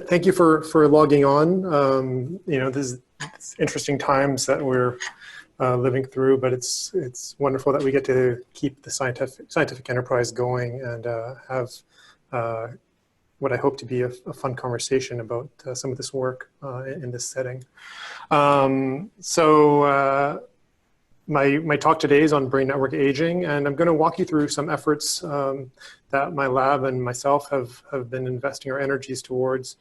Thank you for logging on. It's interesting times that we're living through, but it's wonderful that we get to keep the scientific enterprise going and have what I hope to be a fun conversation about some of this work in this setting. My talk today is on brain network aging, and I'm going to walk you through some efforts that my lab and myself have been investing our energies towards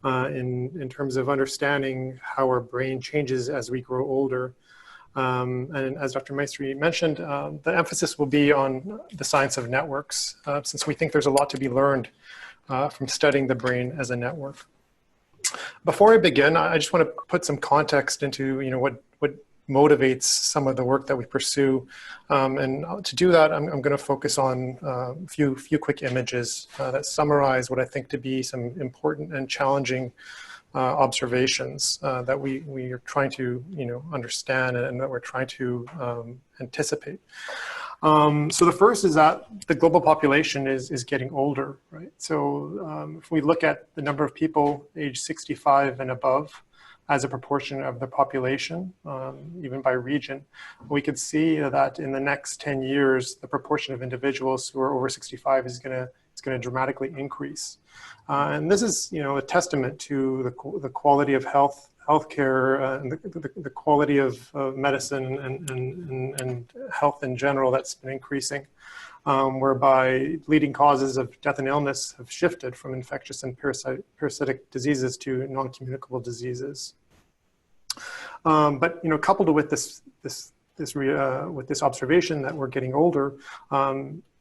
in terms of understanding how our brain changes as we grow older. And as Dr. Maestri mentioned, the emphasis will be on the science of networks, since we think there's a lot to be learned from studying the brain as a network. Before I begin, I just want to put some context into what motivates some of the work that we pursue. And to do that, I'm going to focus on a few quick images that summarize what I think to be some important and challenging observations that we are trying to understand and that we're trying to anticipate. So the first is that the global population is getting older, right? So if we look at the number of people age 65 and above as a proportion of the population, even by region, we could see that in the next 10 years, the proportion of individuals who are over 65 is going to dramatically increase. And this is, a testament to the quality of healthcare and the quality of medicine and health in general that's been increasing, whereby leading causes of death and illness have shifted from infectious and parasitic diseases to non-communicable diseases. But coupled with this observation that we're getting older,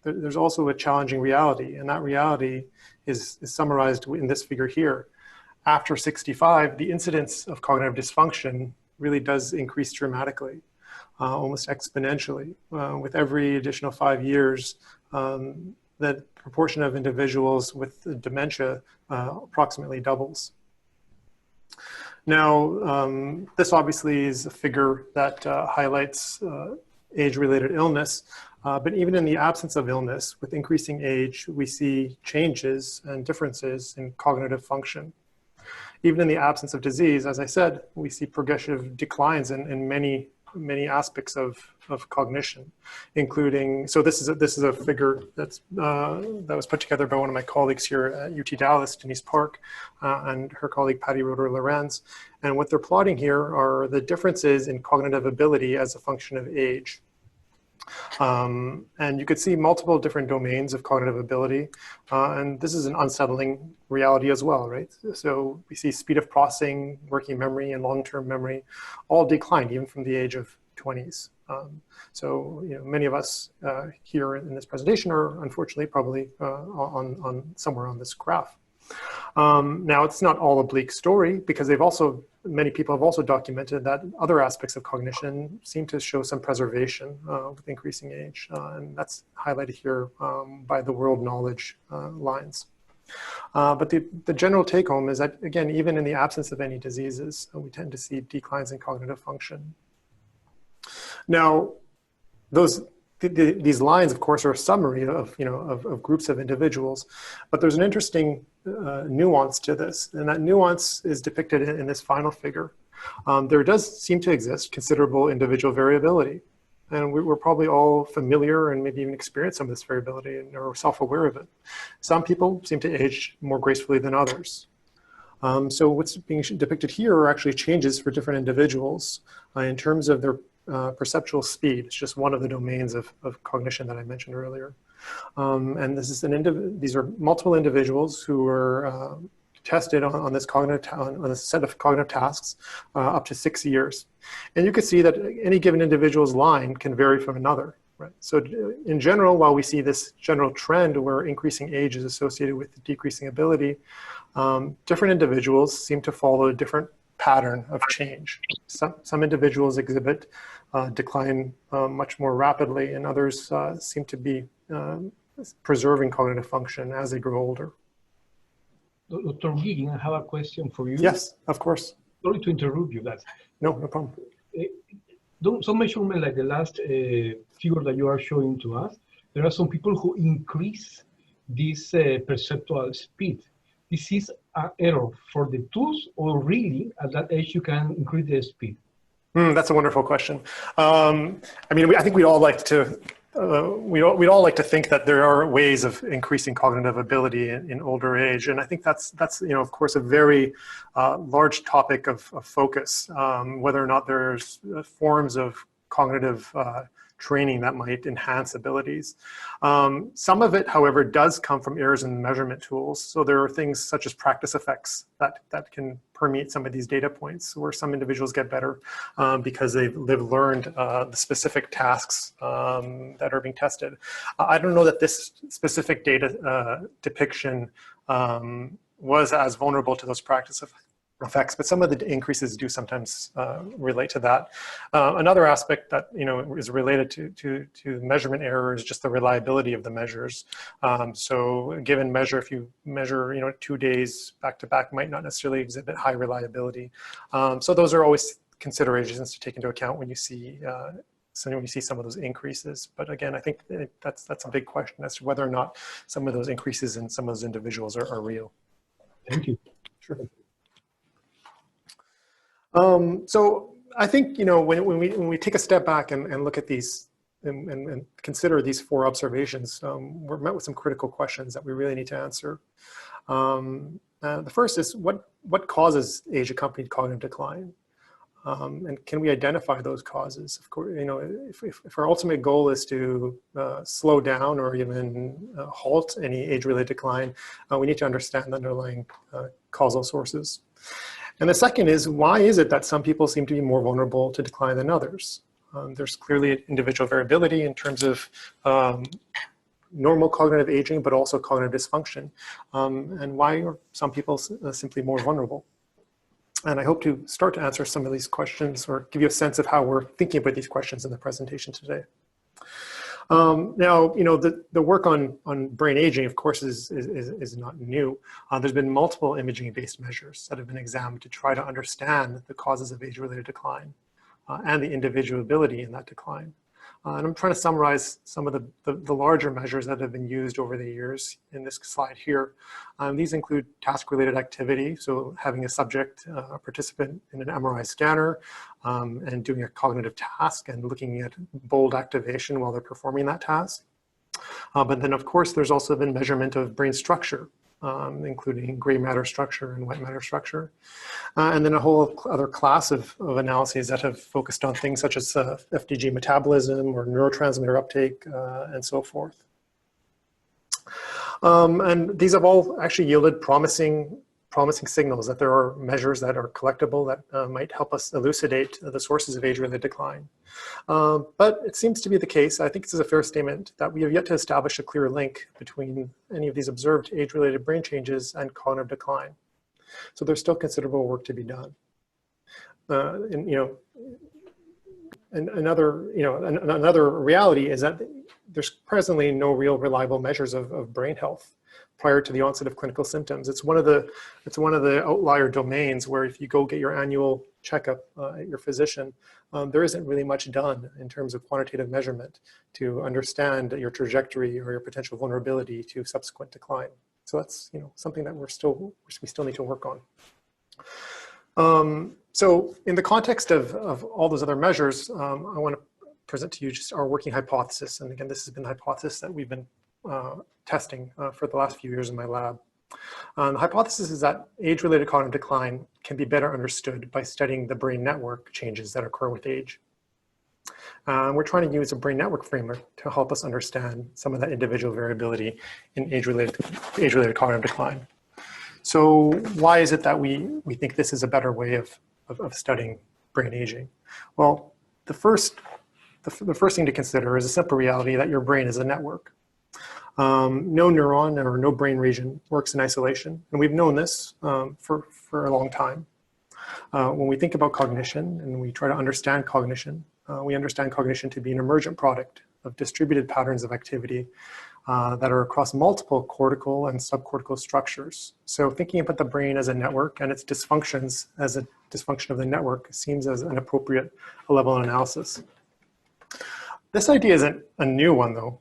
there's also a challenging reality, and that reality is summarized in this figure here. After 65, the incidence of cognitive dysfunction really does increase dramatically, almost exponentially. With every additional 5 years, the proportion of individuals with dementia approximately doubles. Now, this obviously is a figure that highlights age-related illness, but even in the absence of illness, with increasing age, we see changes and differences in cognitive function. Even in the absence of disease, as I said, we see progressive declines in many aspects of cognition, including, so this is a figure that was put together by one of my colleagues here at UT Dallas, Denise Park, and her colleague Patty Roeder-Lorenz. And what they're plotting here are the differences in cognitive ability as a function of age. And you could see multiple different domains of cognitive ability, and this is an unsettling reality as well, right? So we see speed of processing, working memory, and long-term memory all declined even from the age of 20s. So many of us here in this presentation are unfortunately probably on somewhere on this graph. Now, it's not all a bleak story, because many people have also documented that other aspects of cognition seem to show some preservation with increasing age, and that's highlighted here by the world knowledge lines. But the general take home is that, again, even in the absence of any diseases, we tend to see declines in cognitive function. Now, these lines, of course, are a summary of groups of individuals, but there's an interesting nuance to this, and that nuance is depicted in this final figure. There does seem to exist considerable individual variability, and we're probably all familiar and maybe even experience some of this variability and are self-aware of it. Some people seem to age more gracefully than others. So what's being depicted here are actually changes for different individuals in terms of their perceptual speed. It's just one of the domains of cognition that I mentioned earlier. And these are multiple individuals who were tested on this set of cognitive tasks up to 6 years. And you can see that any given individual's line can vary from another. Right? So in general, while we see this general trend where increasing age is associated with decreasing ability, different individuals seem to follow a different pattern of change. Some individuals exhibit decline much more rapidly, and others seem to be preserving cognitive function as they grow older. Dr. Gagan, I have a question for you. Yes, of course. Sorry to interrupt you, guys. No problem. Some measurement like the last figure that you are showing to us, there are some people who increase this perceptual speed. this is an error for the tools, or really at that age you can increase the speed? That's a wonderful question. I mean, I think we'd all like to we'd all like to think that there are ways of increasing cognitive ability in older age, and I think that's of course a very large topic of focus. Whether or not there's forms of cognitive training that might enhance abilities. Some of it, however, does come from errors in measurement tools. So there are things such as practice effects that can permeate some of these data points, where some individuals get better because they've learned the specific tasks that are being tested. I don't know that this specific data depiction was as vulnerable to those practice effects, but some of the increases do sometimes relate to that. Another aspect that is related to measurement error is just the reliability of the measures. So a given measure, if you measure 2 days back to back, might not necessarily exhibit high reliability. So those are always considerations to take into account when you see some of those increases. But again, I think that's a big question as to whether or not some of those increases in some of those individuals are real. Thank you. Sure. So I think, when we take a step back and look at these and consider these 4 observations, we're met with some critical questions that we really need to answer. The first is what causes age-accompanied cognitive decline? And can we identify those causes? Of course, if our ultimate goal is to slow down or even halt any age-related decline, we need to understand the underlying causal sources. And the second is, why is it that some people seem to be more vulnerable to decline than others? There's clearly individual variability in terms of normal cognitive aging, but also cognitive dysfunction. And why are some people simply more vulnerable? And I hope to start to answer some of these questions or give you a sense of how we're thinking about these questions in the presentation today. Now, the work on brain aging, of course, is not new. There's been multiple imaging-based measures that have been examined to try to understand the causes of age-related decline and the individuability in that decline. And I'm trying to summarize some of the larger measures that have been used over the years in this slide here. These include task-related activity, so having a subject, a participant in an MRI scanner and doing a cognitive task and looking at bold activation while they're performing that task. But then, of course, there's also been measurement of brain structure, including gray matter structure and white matter structure. And then a whole other class of analyses that have focused on things such as FDG metabolism or neurotransmitter uptake and so forth. And these have all actually yielded promising signals that there are measures that are collectible that might help us elucidate the sources of age-related decline. But it seems to be the case, I think this is a fair statement, that we have yet to establish a clear link between any of these observed age-related brain changes and cognitive decline. So there's still considerable work to be done. And another reality is that there's presently no real reliable measures of brain health prior to the onset of clinical symptoms. It's one of the outlier domains where if you go get your annual checkup at your physician, there isn't really much done in terms of quantitative measurement to understand your trajectory or your potential vulnerability to subsequent decline. So that's something that we still need to work on. So in the context of all those other measures, I want to present to you just our working hypothesis. And again, this has been the hypothesis that we've been testing for the last few years in my lab. The hypothesis is that age-related cognitive decline can be better understood by studying the brain network changes that occur with age. We're trying to use a brain network framework to help us understand some of that individual variability in age-related cognitive decline. So why is it that we think this is a better way of studying brain aging? Well, the first thing to consider is a simple reality that your brain is a network. No neuron or no brain region works in isolation, and we've known this for a long time. When we think about cognition and we try to understand cognition, we understand cognition to be an emergent product of distributed patterns of activity that are across multiple cortical and subcortical structures. So thinking about the brain as a network and its dysfunctions as a dysfunction of the network seems as an appropriate level of analysis. This idea isn't a new one, though.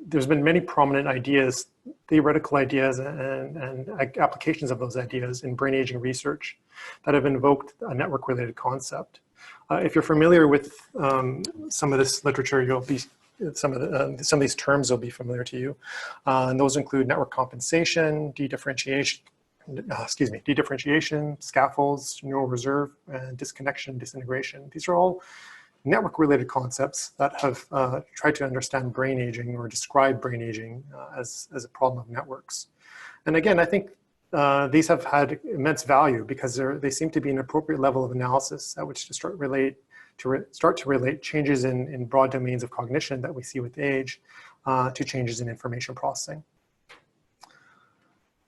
there's been many prominent ideas, theoretical ideas, and applications of those ideas in brain aging research that have invoked a network-related concept. If you're familiar with some of this literature, you'll be some of these terms will be familiar to you, and those include network compensation, dedifferentiation, scaffolds, neural reserve, and disconnection, disintegration. These are all network-related concepts that have tried to understand brain aging or describe brain aging as a problem of networks. And again, I think these have had immense value because they seem to be an appropriate level of analysis at which to start to relate changes in broad domains of cognition that we see with age to changes in information processing.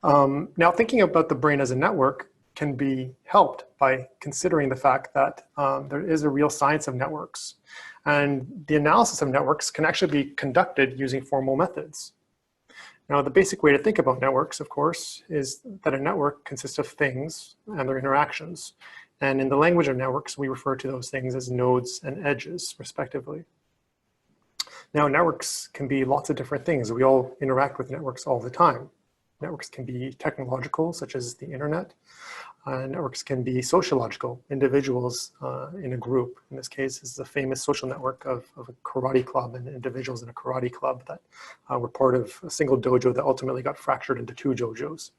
Now, thinking about the brain as a network can be helped by considering the fact that there is a real science of networks. And the analysis of networks can actually be conducted using formal methods. Now, the basic way to think about networks, of course, is that a network consists of things and their interactions. And in the language of networks, we refer to those things as nodes and edges, respectively. Now, networks can be lots of different things. We all interact with networks all the time. Networks can be technological, such as the internet. Networks can be sociological, individuals in a group. In this case, this is a famous social network of a karate club and individuals in a karate club that were part of a single dojo that ultimately got fractured into 2 dojos.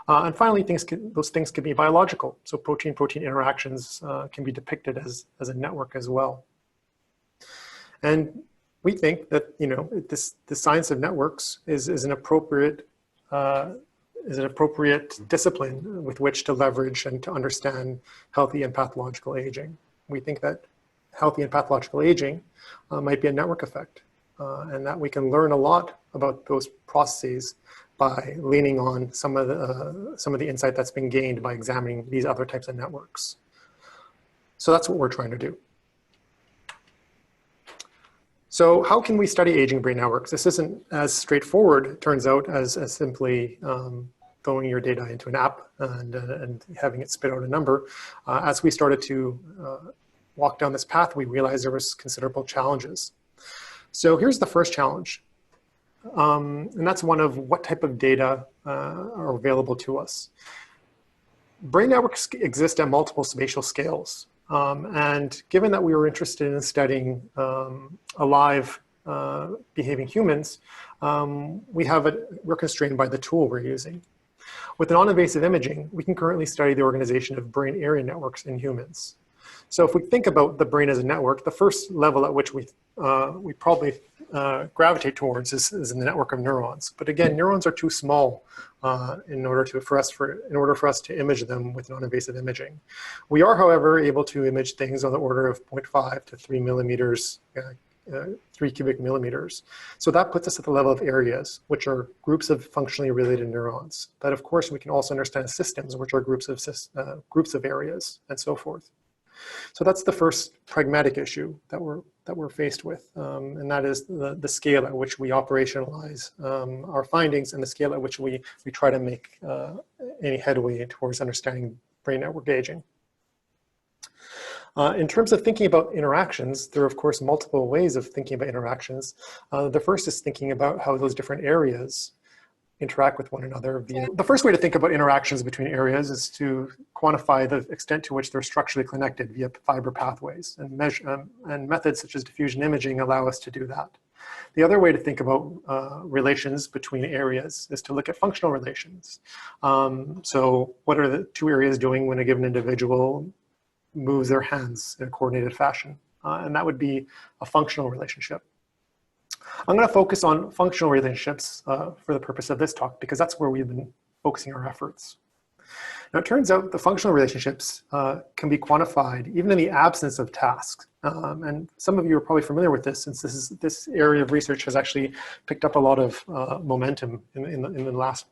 And finally, those things can be biological. So protein-protein interactions can be depicted as a network as well. And we think that the science of networks is an appropriate discipline with which to leverage and to understand healthy and pathological aging. We think that healthy and pathological aging might be a network effect, and that we can learn a lot about those processes by leaning on some of the insight that's been gained by examining these other types of networks. So that's what we're trying to do. So how can we study aging brain networks? This isn't as straightforward, it turns out, as simply throwing your data into an app and having it spit out a number. As we started to walk down this path, we realized there was considerable challenges. So here's the first challenge. And that's one of what type of data are available to us. Brain networks exist at multiple spatial scales. And given that we were interested in studying alive behaving humans, we're constrained by the tool we're using. With non-invasive imaging, we can currently study the organization of brain area networks in humans. So if we think about the brain as a network, the first level at which we probably gravitate towards is in the network of neurons. But again, neurons are too small in order for us to image them with non-invasive imaging. We are, however, able to image things on the order of 0.5 to 3 millimeters, 3 cubic millimeters. So that puts us at the level of areas, which are groups of functionally related neurons. But of course, we can also understand systems, which are groups of areas, and so forth. So that's the first pragmatic issue that we're faced with, and that is the scale at which we operationalize our findings and the scale at which we try to make any headway towards understanding brain network aging. In terms of thinking about interactions, there are of course multiple ways of thinking about interactions. The first is thinking about how those different areas interact with one another. The first way to think about interactions between areas is to quantify the extent to which they're structurally connected via fiber pathways, and methods such as diffusion imaging allow us to do that. The other way to think about relations between areas is to look at functional relations. So what are the 2 areas doing when a given individual moves their hands in a coordinated fashion? And that would be a functional relationship. I'm going to focus on functional relationships for the purpose of this talk, because that's where we've been focusing our efforts. Now, it turns out the functional relationships can be quantified even in the absence of tasks. And some of you are probably familiar with this, since this area of research has actually picked up a lot of momentum in the last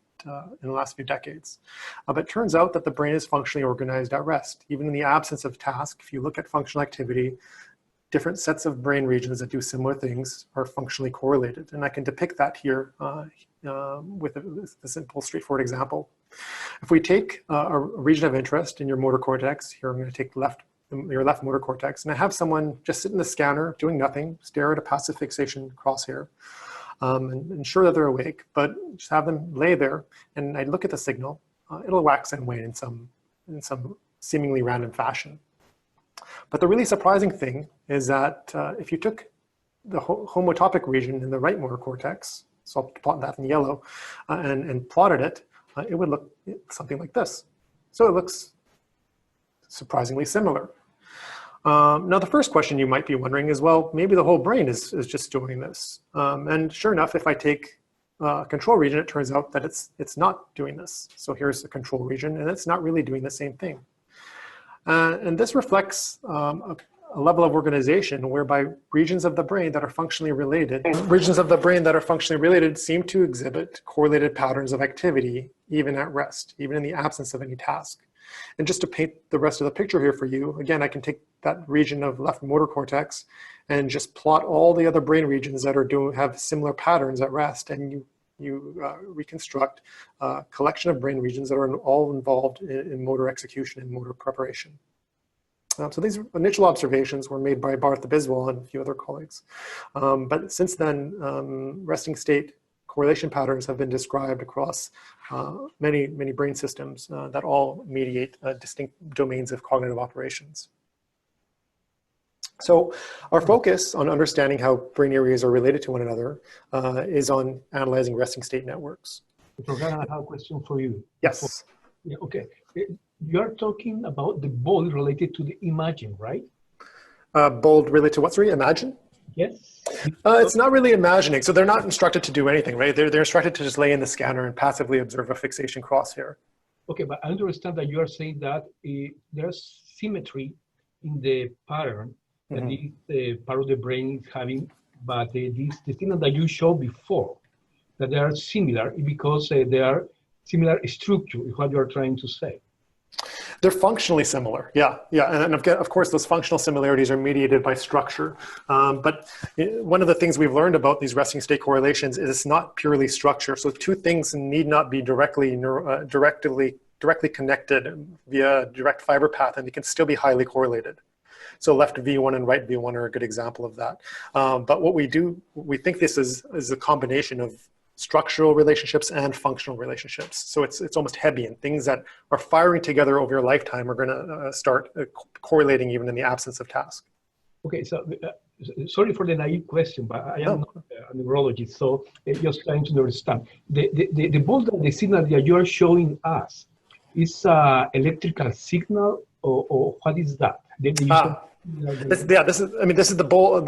few decades. But it turns out that the brain is functionally organized at rest. Even in the absence of task, if you look at functional activity, different sets of brain regions that do similar things are functionally correlated. And I can depict that here with a simple, straightforward example. If we take a region of interest in your motor cortex, here I'm going to take your left motor cortex, and I have someone just sit in the scanner doing nothing, stare at a passive fixation crosshair. and ensure that they're awake, but just have them lay there, and I'd look at the signal. It'll wax and wane in some seemingly random fashion. But the really surprising thing is that if you took the homotopic region in the right motor cortex, so I'll plot that in yellow, and plotted it, it would look something like this. So it looks surprisingly similar. Now, the first question you might be wondering is, well, maybe the whole brain is just doing this. And sure enough, if I take a control region, it turns out that it's not doing this. So here's a control region, and it's not really doing the same thing. And this reflects a level of organization whereby regions of the brain that are functionally related, seem to exhibit correlated patterns of activity, even at rest, even in the absence of any task. And just to paint the rest of the picture here for you, again, I can take that region of left motor cortex and just plot all the other brain regions that have similar patterns at rest, and you reconstruct a collection of brain regions that are all involved in motor execution and motor preparation. So these initial observations were made by Barth Biswal and a few other colleagues. But since then, resting state correlation patterns have been described across many brain systems that all mediate distinct domains of cognitive operations. So our focus on understanding how brain areas are related to one another is on analyzing resting state networks. Dr. Gagan, I have a question for you. Yes. Yeah, okay. You are talking about the bold related to the imaging, right? Bold related to what, sorry, imagine? Yes. It's not really imagining. So they're not instructed to do anything, right? They're instructed to just lay in the scanner and passively observe a fixation crosshair. Okay, but I understand that you are saying that there's symmetry in the pattern that this part of the brain is having, but the signal that you showed before, that they are similar because they are similar structure, is what you are trying to say. They're functionally similar, yeah. And of course, those functional similarities are mediated by structure. But one of the things we've learned about these resting state correlations is it's not purely structure. So two things need not be directly connected via direct fiber path, and they can still be highly correlated. So left V1 and right V1 are a good example of that. But what we think this is a combination of structural relationships and functional relationships. So it's almost Hebbian. Things that are firing together over your lifetime are going to start correlating even in the absence of task. Okay, so sorry for the naive question, but I am not a neurologist, so just trying to understand. The bolt, the signal that you are showing us is electrical signal, or what is that? This is the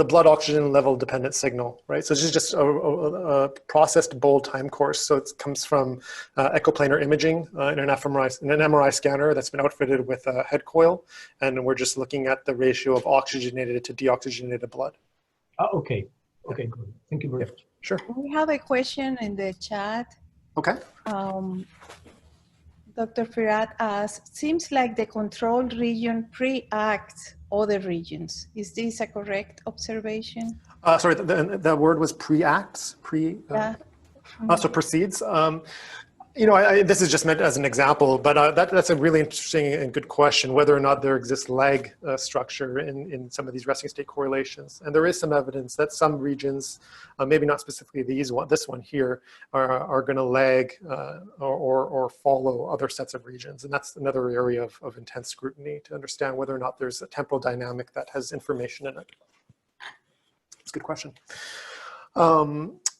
blood oxygen level dependent signal, right? So this is just a processed bold time course. So it comes from echoplanar imaging in an MRI scanner that's been outfitted with a head coil, and we're just looking at the ratio of oxygenated to deoxygenated blood. Okay, good. Thank you very much. Sure. We have a question in the chat. Okay. Dr. Firat asks, seems like the control region preacts other regions. Is this a correct observation? Sorry, the word was pre-acts? So precedes. This is just meant as an example, but that's a really interesting and good question, whether or not there exists lag structure in some of these resting state correlations. And there is some evidence that some regions, maybe not specifically this one here, are going to lag or follow other sets of regions. And that's another area of intense scrutiny to understand whether or not there's a temporal dynamic that has information in it. It's a good question.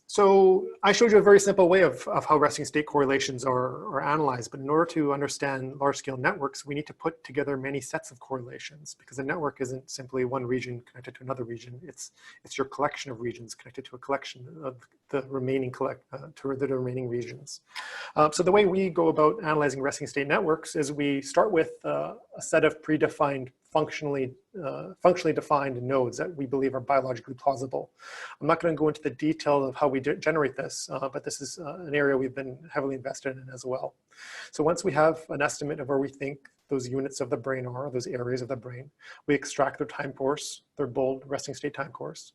So I showed you a very simple way of how resting state correlations are analyzed, but in order to understand large-scale networks, we need to put together many sets of correlations, because a network isn't simply one region connected to another region. It's your collection of regions connected to a collection of the remaining regions. So the way we go about analyzing resting state networks is we start with a set of predefined functionally defined nodes that we believe are biologically plausible. I'm not going to go into the detail of how we generate this, but this is an area we've been heavily invested in as well. So once we have an estimate of where we think those units of the brain are, those areas of the brain, we extract their time course, their bold resting state time course.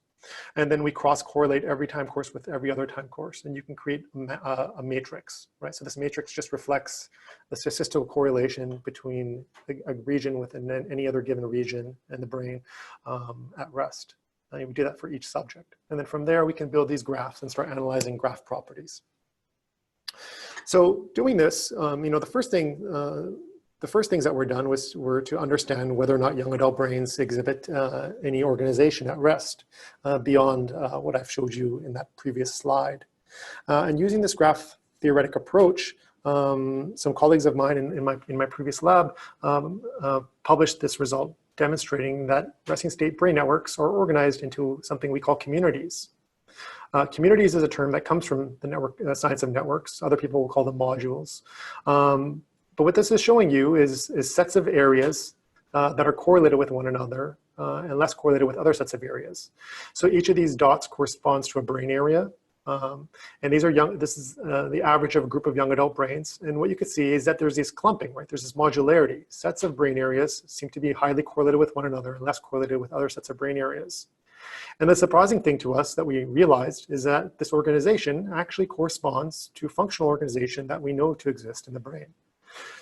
And then we cross-correlate every time course with every other time course, and you can create a matrix, right? So this matrix just reflects the statistical correlation between a region within any other given region in the brain at rest. And we do that for each subject. And then from there, we can build these graphs and start analyzing graph properties. So doing this, the first things that were done were to understand whether or not young adult brains exhibit any organization at rest beyond what I've showed you in that previous slide. And using this graph theoretic approach, some colleagues of mine in my previous lab published this result demonstrating that resting state brain networks are organized into something we call communities. Communities is a term that comes from the network science of networks. Other people will call them modules. But what this is showing you is sets of areas that are correlated with one another and less correlated with other sets of areas. So each of these dots corresponds to a brain area. And these are this is the average of a group of young adult brains. And what you can see is that there's this clumping, right? There's this modularity. Sets of brain areas seem to be highly correlated with one another and less correlated with other sets of brain areas. And the surprising thing to us that we realized is that this organization actually corresponds to functional organization that we know to exist in the brain.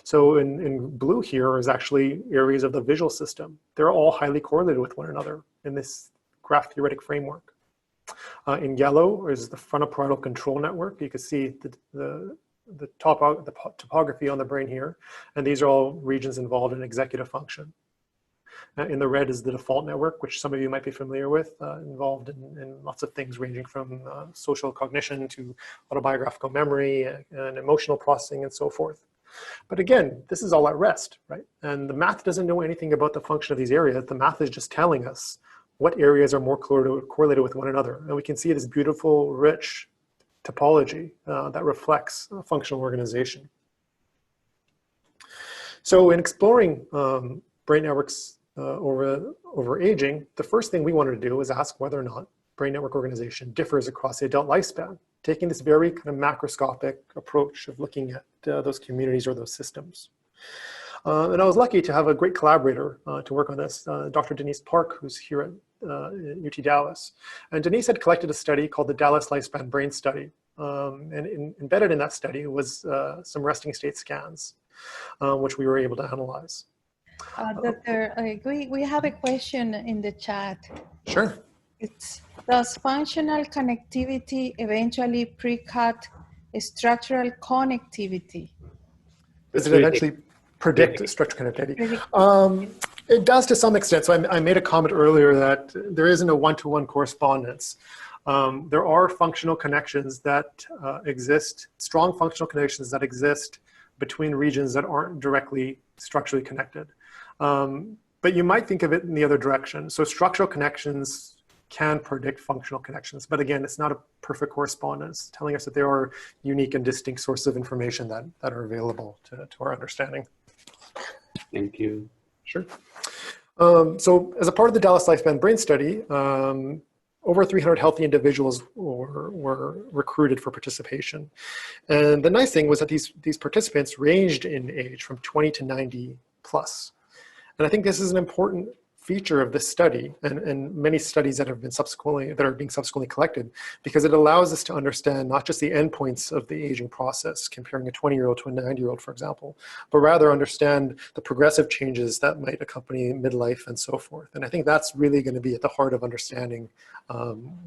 So in blue here is actually areas of the visual system. They're all highly correlated with one another in this graph theoretic framework. In yellow is the frontoparietal control network. You can see the topography on the brain here. And these are all regions involved in executive function. In the red is the default network, which some of you might be familiar with, involved in lots of things ranging from social cognition to autobiographical memory and emotional processing and so forth. But again, this is all at rest, right? And the math doesn't know anything about the function of these areas. The math is just telling us what areas are more correlated with one another. And we can see this beautiful, rich topology that reflects functional organization. So in exploring brain networks over aging, the first thing we wanted to do was ask whether or not brain network organization differs across the adult lifespan, taking this very kind of macroscopic approach of looking at those communities or those systems. And I was lucky to have a great collaborator to work on this, Dr. Denise Park, who's here at UT Dallas. And Denise had collected a study called the Dallas Lifespan Brain Study. And embedded in that study was some resting state scans, which we were able to analyze. Doctor, we have a question in the chat. Sure. It's, does functional connectivity eventually pre-cut structural connectivity? Does it eventually predict structural connectivity? It does to some extent. So I made a comment earlier that there isn't a one-to-one correspondence. There are functional connections that exist, strong functional connections that exist between regions that aren't directly structurally connected. But you might think of it in the other direction. So structural connections can predict functional connections. But again, it's not a perfect correspondence, telling us that there are unique and distinct sources of information that are available to our understanding. Thank you. Sure. So as a part of the Dallas Lifespan Brain Study, over 300 healthy individuals were recruited for participation. And the nice thing was that these participants ranged in age from 20 to 90 plus. And I think this is an important feature of this study and many studies that have been being subsequently collected, because it allows us to understand not just the endpoints of the aging process, comparing a 20-year-old to a 90-year-old, for example, but rather understand the progressive changes that might accompany midlife and so forth. And I think that's really going to be at the heart of understanding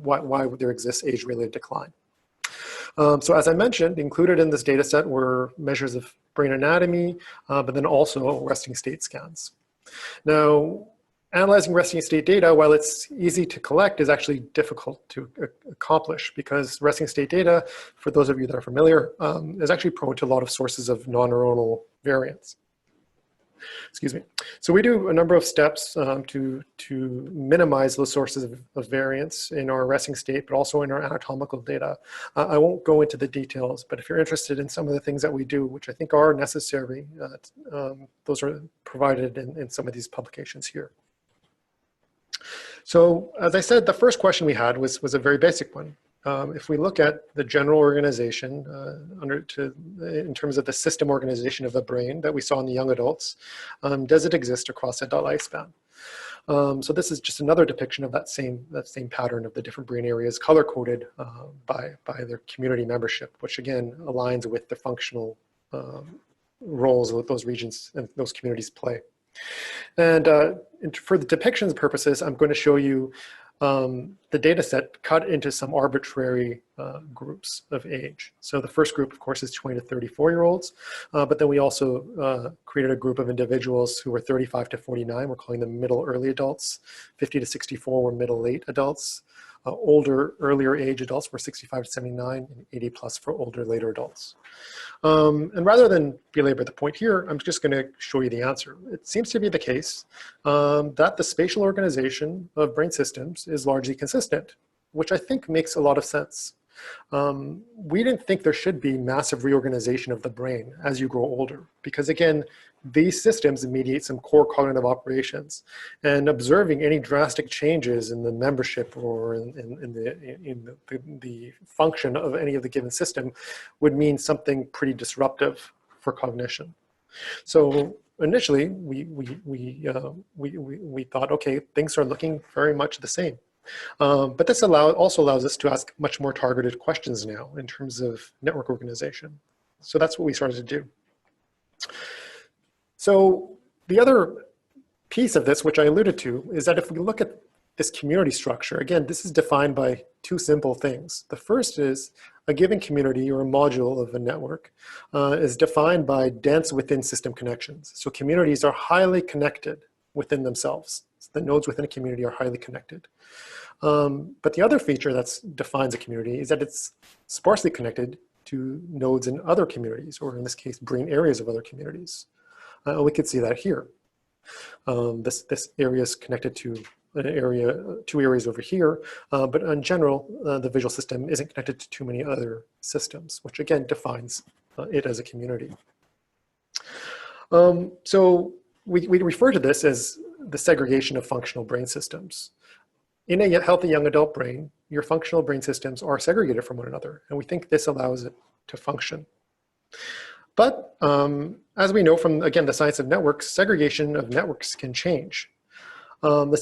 why there exists age-related decline. So as I mentioned, included in this data set were measures of brain anatomy, but then also resting state scans. Now, analyzing resting state data, while it's easy to collect, is actually difficult to accomplish, because resting state data, for those of you that are familiar, is actually prone to a lot of sources of non-neuronal variance. Excuse me. So we do a number of steps to minimize those sources of variance in our resting state, but also in our anatomical data. I won't go into the details, but if you're interested in some of the things that we do, which I think are necessary, those are provided in some of these publications here. So as I said, the first question we had was a very basic one. If we look at the general organization in terms of the system organization of the brain that we saw in the young adults, does it exist across adult lifespan? So this is just another depiction of that same pattern of the different brain areas color-coded by their community membership, which again aligns with the functional roles that those regions and those communities play. And for the depictions purposes, I'm going to show you the data set cut into some arbitrary groups of age. So the first group, of course, is 20 to 34-year-olds, but then we also created a group of individuals who were 35 to 49. We're calling them middle early adults. 50 to 64 were middle late adults. Older, earlier age adults were 65 to 79, and 80 plus for older, later adults. And rather than belabor the point here, I'm just going to show you the answer. It seems to be the case that the spatial organization of brain systems is largely consistent, which I think makes a lot of sense. We didn't think there should be massive reorganization of the brain as you grow older, because again, these systems mediate some core cognitive operations, and observing any drastic changes in the membership or in the function of any of the given system would mean something pretty disruptive for cognition. So initially, we thought, okay, things are looking very much the same. But this also allows us to ask much more targeted questions now in terms of network organization. So that's what we started to do. So the other piece of this, which I alluded to, is that if we look at this community structure, again, this is defined by two simple things. The first is a given community or a module of a network is defined by dense within system connections. So communities are highly connected within themselves. The nodes within a community are highly connected. But the other feature that defines a community is that it's sparsely connected to nodes in other communities, or in this case, brain areas of other communities. We could see that here. This area is connected to an area, two areas over here, but in general, the visual system isn't connected to too many other systems, which again defines it as a community. So we refer to this as the segregation of functional brain systems. In a healthy young adult brain, your functional brain systems are segregated from one another, and we think this allows it to function. But as we know from, again, the science of networks, segregation of networks can change. The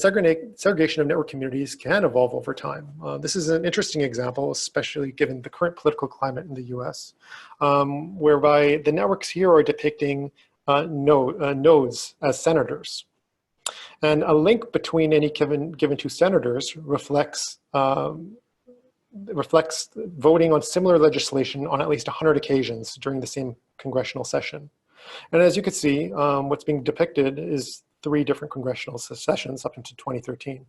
segregation of network communities can evolve over time. This is an interesting example, especially given the current political climate in the US, whereby the networks here are depicting nodes as senators. And a link between any given two senators reflects voting on similar legislation on at least 100 occasions during the same congressional session. And as you can see, what's being depicted is 3 different congressional sessions up into 2013.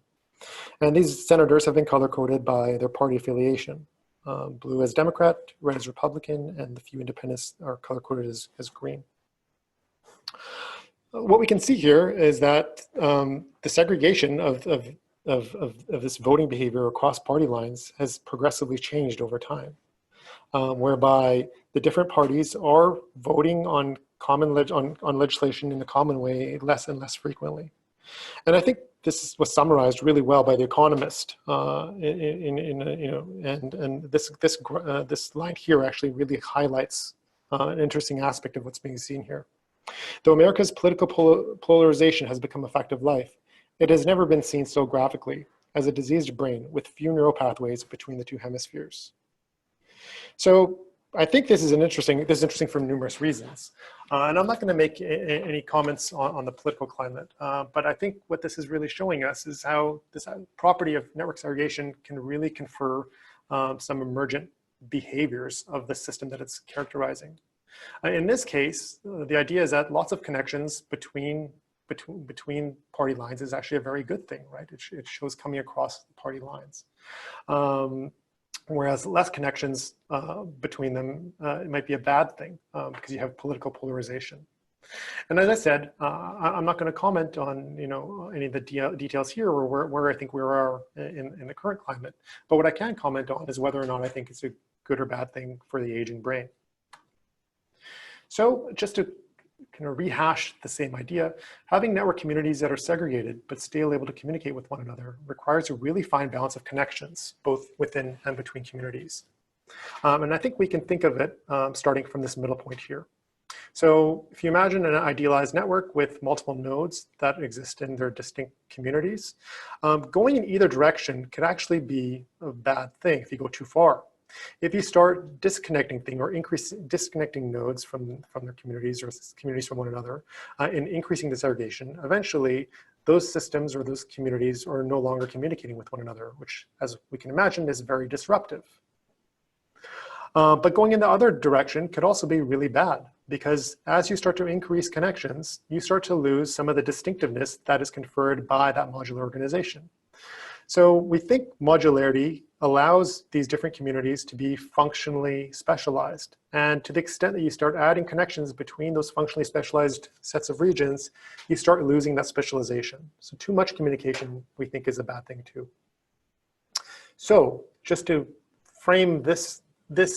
And these senators have been color-coded by their party affiliation. Blue as Democrat, red as Republican, and the few independents are color-coded as green. What we can see here is that the segregation of this voting behavior across party lines has progressively changed over time, whereby the different parties are voting on on legislation in a common way less and less frequently. And I think this was summarized really well by The Economist, and this line here actually really highlights an interesting aspect of what's being seen here. Though America's political polarization has become a fact of life, it has never been seen so graphically as a diseased brain with few neural pathways between the two hemispheres. So I think this is interesting for numerous reasons. And I'm not going to make any comments on the political climate, but I think what this is really showing us is how this property of network segregation can really confer some emergent behaviors of the system that it's characterizing. In this case, the idea is that lots of connections between party lines is actually a very good thing, right? It shows coming across the party lines. Whereas less connections between them, it might be a bad thing because you have political polarization. And as I said, I'm not going to comment on any of the details here or where I think we are in the current climate. But what I can comment on is whether or not I think it's a good or bad thing for the aging brain. So just to kind of rehash the same idea, having network communities that are segregated but still able to communicate with one another requires a really fine balance of connections, both within and between communities. And I think we can think of it starting from this middle point here. So if you imagine an idealized network with multiple nodes that exist in their distinct communities, going in either direction could actually be a bad thing if you go too far. If you start disconnecting disconnecting nodes from their communities or communities from one another and increasing disaggregation, eventually those systems or those communities are no longer communicating with one another, which, as we can imagine, is very disruptive. But going in the other direction could also be really bad, because as you start to increase connections, you start to lose some of the distinctiveness that is conferred by that modular organization. So we think modularity allows these different communities to be functionally specialized. And to the extent that you start adding connections between those functionally specialized sets of regions, you start losing that specialization. So too much communication, we think, is a bad thing too. So just to frame this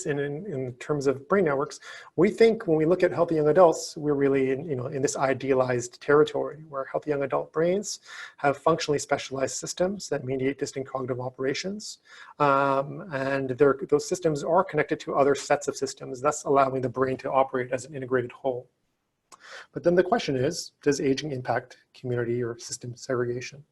in terms of brain networks, we think when we look at healthy young adults, we're really in this idealized territory where healthy young adult brains have functionally specialized systems that mediate distinct cognitive operations. And those systems are connected to other sets of systems, thus allowing the brain to operate as an integrated whole. But then the question is, does aging impact community or system segregation?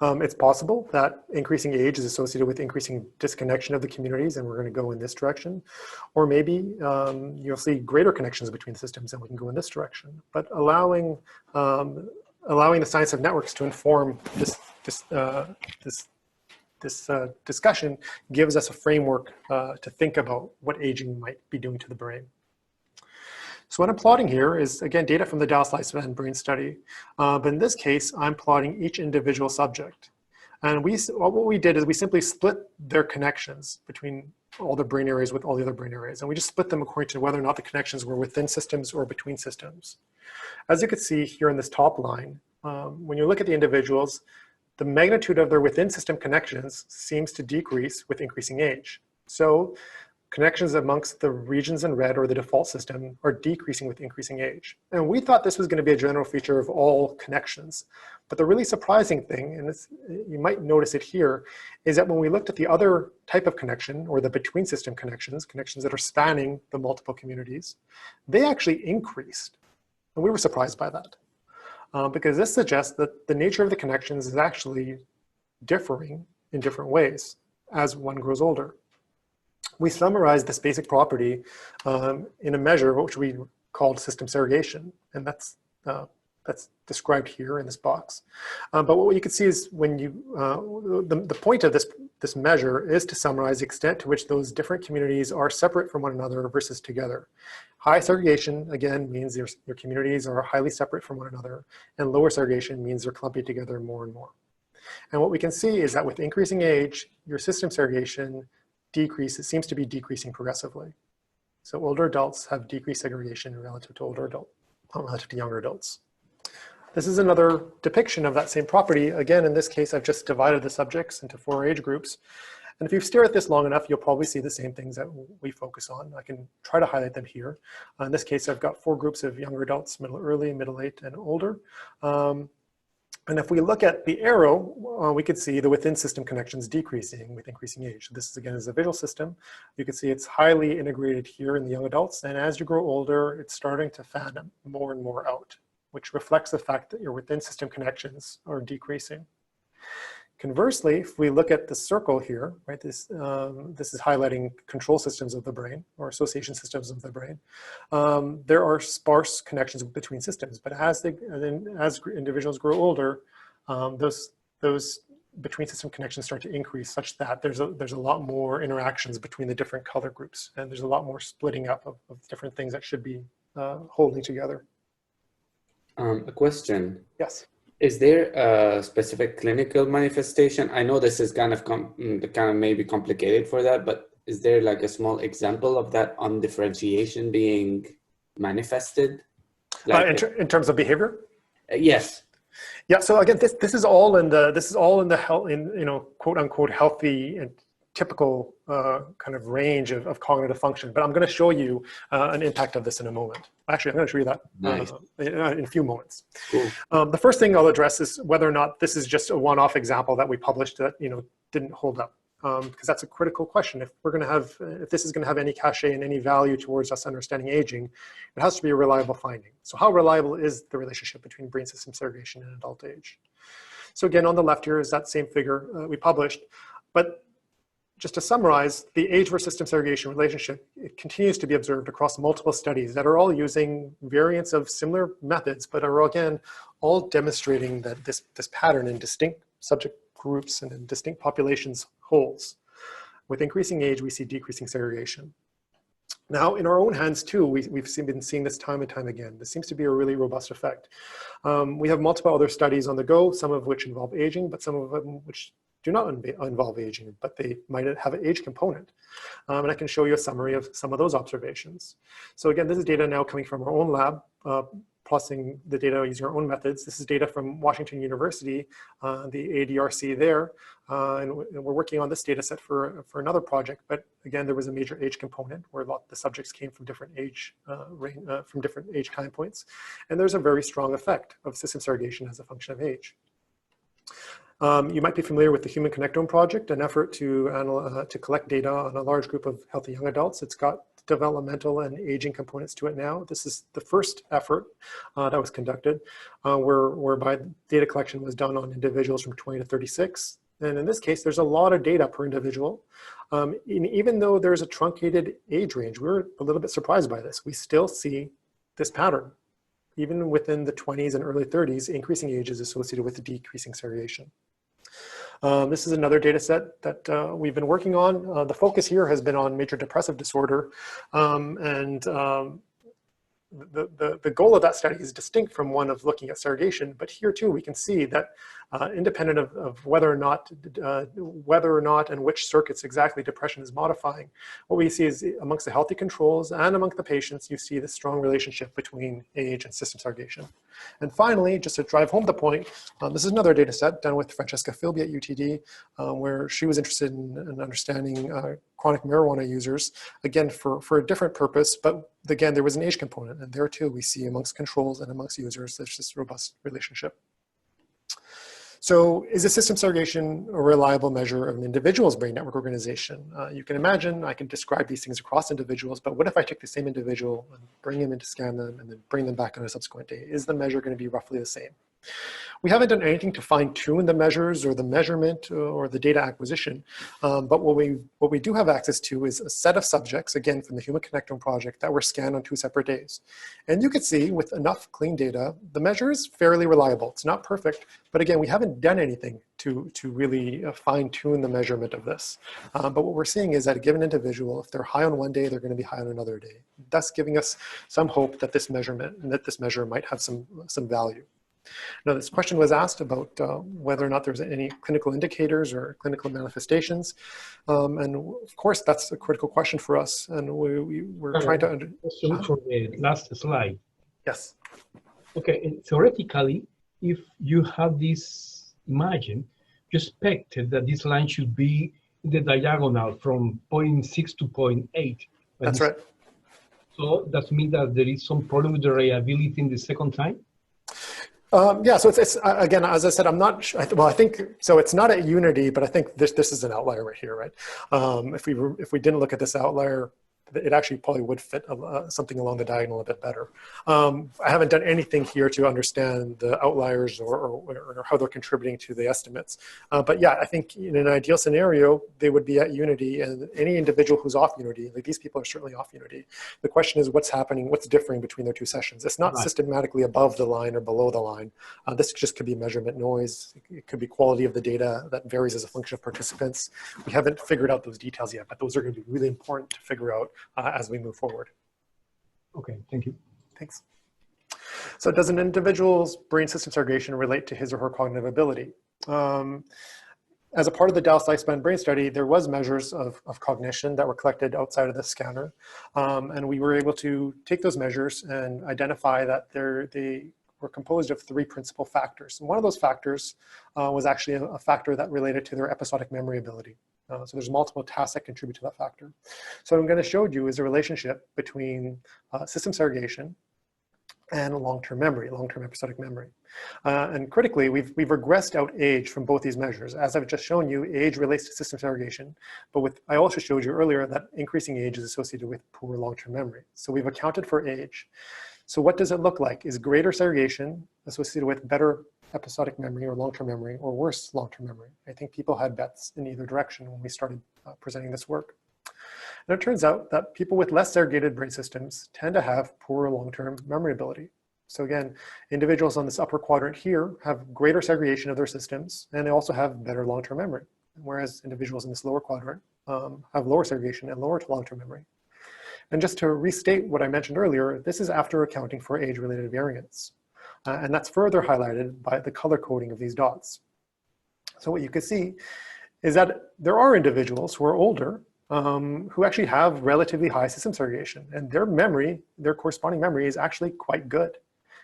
It's possible that increasing age is associated with increasing disconnection of the communities, and we're going to go in this direction. Or maybe you'll see greater connections between systems, and we can go in this direction. But allowing the science of networks to inform this discussion gives us a framework to think about what aging might be doing to the brain. So what I'm plotting here is, again, data from the Dallas Lifespan Brain Study. But in this case, I'm plotting each individual subject. And what we did is we simply split their connections between all the brain areas with all the other brain areas. And we just split them according to whether or not the connections were within systems or between systems. As you can see here in this top line, when you look at the individuals, the magnitude of their within system connections seems to decrease with increasing age. So connections amongst the regions in red, or the default system, are decreasing with increasing age. And we thought this was going to be a general feature of all connections. But the really surprising thing, and you might notice it here, is that when we looked at the other type of connection, or the between system connections that are spanning the multiple communities, they actually increased. And we were surprised by that. Because this suggests that the nature of the connections is actually differing in different ways as one grows older. We summarized this basic property in a measure which we called system segregation, and that's described here in this box. But what you can see is when the point of this measure is to summarize the extent to which those different communities are separate from one another versus together. High segregation, again, means your communities are highly separate from one another, and lower segregation means they're clumping together more and more. And what we can see is that with increasing age, your system segregation it seems to be decreasing progressively. So older adults have decreased segregation relative to younger adults. This is another depiction of that same property. Again, in this case, I've just divided the subjects into 4 age groups. And if you stare at this long enough, you'll probably see the same things that we focus on. I can try to highlight them here. In this case, I've got 4 groups of younger adults, early, middle, late, and older. And if we look at the arrow, we could see the within system connections decreasing with increasing age. So this is, again, is a visual system. You can see it's highly integrated here in the young adults. And as you grow older, it's starting to fan more and more out, which reflects the fact that your within system connections are decreasing. Conversely, if we look at the circle here, right, this is highlighting control systems of the brain, or association systems of the brain. There are sparse connections between systems, but as individuals grow older, those between system connections start to increase, such that there's a lot more interactions between the different color groups, and there's a lot more splitting up of different things that should be holding together. A question. Yes. Is there a specific clinical manifestation? I know this is kind of maybe complicated for that, but is there like a small example of that undifferentiation being manifested? Like in terms of behavior? Yes. Yeah. So again, this is all in the health, quote unquote healthy and typical kind of range of cognitive function. But I'm going to show you an impact of this in a moment. Actually, I'm going to show you that Nice. In a few moments. Cool. The first thing I'll address is whether or not this is just a one-off example that we published that didn't hold up, because that's a critical question. If this is going to have any cachet and any value towards us understanding aging, it has to be a reliable finding. So how reliable is the relationship between brain system segregation and adult age? So again, on the left here is that same figure we published. But just to summarize, the age versus system segregation relationship, it continues to be observed across multiple studies that are all using variants of similar methods, but are again, all demonstrating that this pattern in distinct subject groups and in distinct populations holds. With increasing age, we see decreasing segregation. Now, in our own hands too, we've been seeing this time and time again. This seems to be a really robust effect. We have multiple other studies on the go, some of which involve aging, but some of them which do not involve aging, but they might have an age component. And I can show you a summary of some of those observations. So again, this is data now coming from our own lab, processing the data using our own methods. This is data from Washington University, the ADRC there. And we're working on this data set for another project, but again, there was a major age component where the subjects came from different age from different age time points. And there's a very strong effect of system segregation as a function of age. You might be familiar with the Human Connectome Project, an effort to collect data on a large group of healthy young adults. It's got developmental and aging components to it now. This is the first effort that was conducted, whereby data collection was done on individuals from 20 to 36. And in this case, there's a lot of data per individual. Even though there's a truncated age range, we're a little bit surprised by this. We still see this pattern. Even within the 20s and early 30s, increasing age is associated with decreasing segregation. This is another data set that we've been working on. The focus here has been on major depressive disorder. The goal of that study is distinct from one of looking at segregation, but here too we can see that independent of whether or not and which circuits exactly depression is modifying, what we see is amongst the healthy controls and among the patients, you see this strong relationship between age and system segregation. And finally, just to drive home the point, this is another data set done with Francesca Philby at UTD, where she was interested in understanding chronic marijuana users, again, for a different purpose, but again, there was an age component, and there too, we see amongst controls and amongst users, there's this robust relationship. So is a system segregation a reliable measure of an individual's brain network organization? You can imagine I can describe these things across individuals, but what if I take the same individual and bring him in to scan them and then bring them back on a subsequent day? Is the measure going to be roughly the same? We haven't done anything to fine tune the measures or the measurement or the data acquisition, but what we do have access to is a set of subjects, again, from the Human Connectome Project that were scanned on 2 separate days. And you can see with enough clean data, the measure is fairly reliable. It's not perfect, but again, we haven't done anything to really fine tune the measurement of this. But what we're seeing is that a given individual, if they're high on one day, they're going to be high on another day, thus giving us some hope that this measure might have some value. Now, this question was asked about whether or not there's any clinical indicators or clinical manifestations. And of course, that's a critical question for us. And we're trying to question for the last slide. Yes. Okay, and theoretically, if you have this margin, you expect that this line should be in the diagonal from 0.6 to 0.8. That's right. So that means that there is some problem with the reliability in the second time? Yeah, so it's again, as I said, I'm not sure, well, I think, so it's not at unity, but I think this is an outlier right here, right? If we didn't look at this outlier, it actually probably would fit something along the diagonal a bit better. I haven't done anything here to understand the outliers or how they're contributing to the estimates. But yeah, I think in an ideal scenario, they would be at unity, and any individual who's off unity, like these people are certainly off unity. The question is what's happening, what's differing between their 2 sessions. It's not systematically above the line or below the line. This just could be measurement noise. It could be quality of the data that varies as a function of participants. We haven't figured out those details yet, but those are going to be really important to figure out as we move forward. Okay, thank you. Thanks. So does an individual's brain system segregation relate to his or her cognitive ability? As a part of the Dallas Lifespan Brain Study, there was measures of cognition that were collected outside of the scanner. And we were able to take those measures and identify that they were composed of 3 principal factors. And one of those factors was actually a factor that related to their episodic memory ability. So there's multiple tasks that contribute to that factor. So what I'm going to show you is a relationship between system segregation and long-term memory, long-term episodic memory. And critically, we've regressed out age from both these measures. As I've just shown you, age relates to system segregation, but I also showed you earlier that increasing age is associated with poor long-term memory. So we've accounted for age. So what does it look like? Is greater segregation associated with better episodic memory or long-term memory, or worse, long-term memory. I think people had bets in either direction when we started presenting this work. And it turns out that people with less segregated brain systems tend to have poorer long-term memory ability. So again, individuals on this upper quadrant here have greater segregation of their systems, and they also have better long-term memory, whereas individuals in this lower quadrant have lower segregation and lower long-term memory. And just to restate what I mentioned earlier, this is after accounting for age-related variance. And that's further highlighted by the color coding of these dots. So what you can see is that there are individuals who are older who actually have relatively high system segregation, and their memory, their corresponding memory, is actually quite good.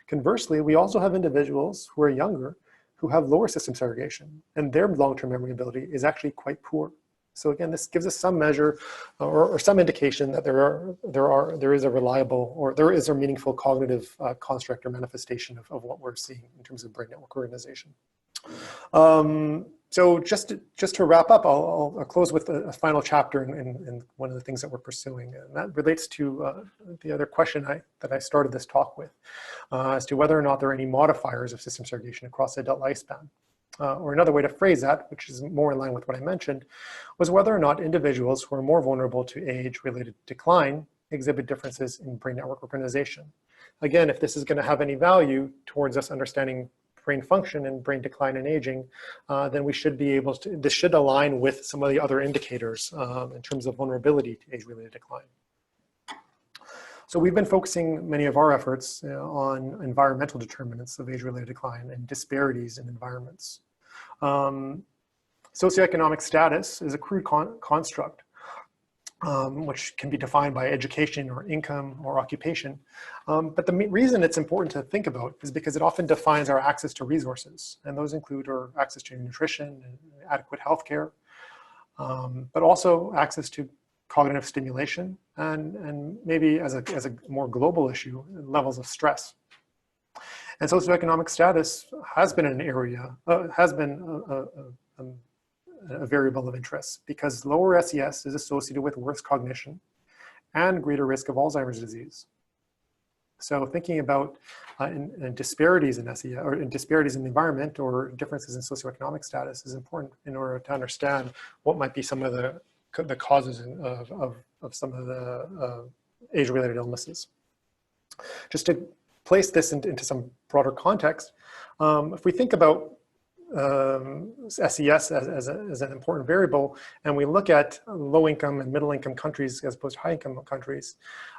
Conversely, we also have individuals who are younger who have lower system segregation, and their long-term memory ability is actually quite poor. So again, this gives us some measure or some indication that there is a reliable, or there is a meaningful cognitive construct or manifestation of what we're seeing in terms of brain network organization. So just to wrap up, I'll close with a final chapter in one of the things that we're pursuing, and that relates to the other question that I started this talk with, as to whether or not there are any modifiers of system segregation across the adult lifespan. Or another way to phrase that, which is more in line with what I mentioned, was whether or not individuals who are more vulnerable to age-related decline exhibit differences in brain network organization. Again, if this is going to have any value towards us understanding brain function and brain decline and aging, then we should be able to, this should align with some of the other indicators in terms of vulnerability to age-related decline. So we've been focusing many of our efforts on environmental determinants of age-related decline and disparities in environments. Socioeconomic status is a crude construct, which can be defined by education or income or occupation. But the reason it's important to think about is because it often defines our access to resources. And those include our access to nutrition and adequate healthcare, but also access to cognitive stimulation and maybe as a more global issue, levels of stress. And socioeconomic status has been an area, has been a variable of interest, because lower SES is associated with worse cognition and greater risk of Alzheimer's disease. So thinking about in disparities in SES, or in disparities in the environment, or differences in socioeconomic status, is important in order to understand what might be some of the causes of some of the age-related illnesses. Just to place this into some broader context, if we think about SES as an important variable, and we look at low-income and middle-income countries as opposed to high-income countries,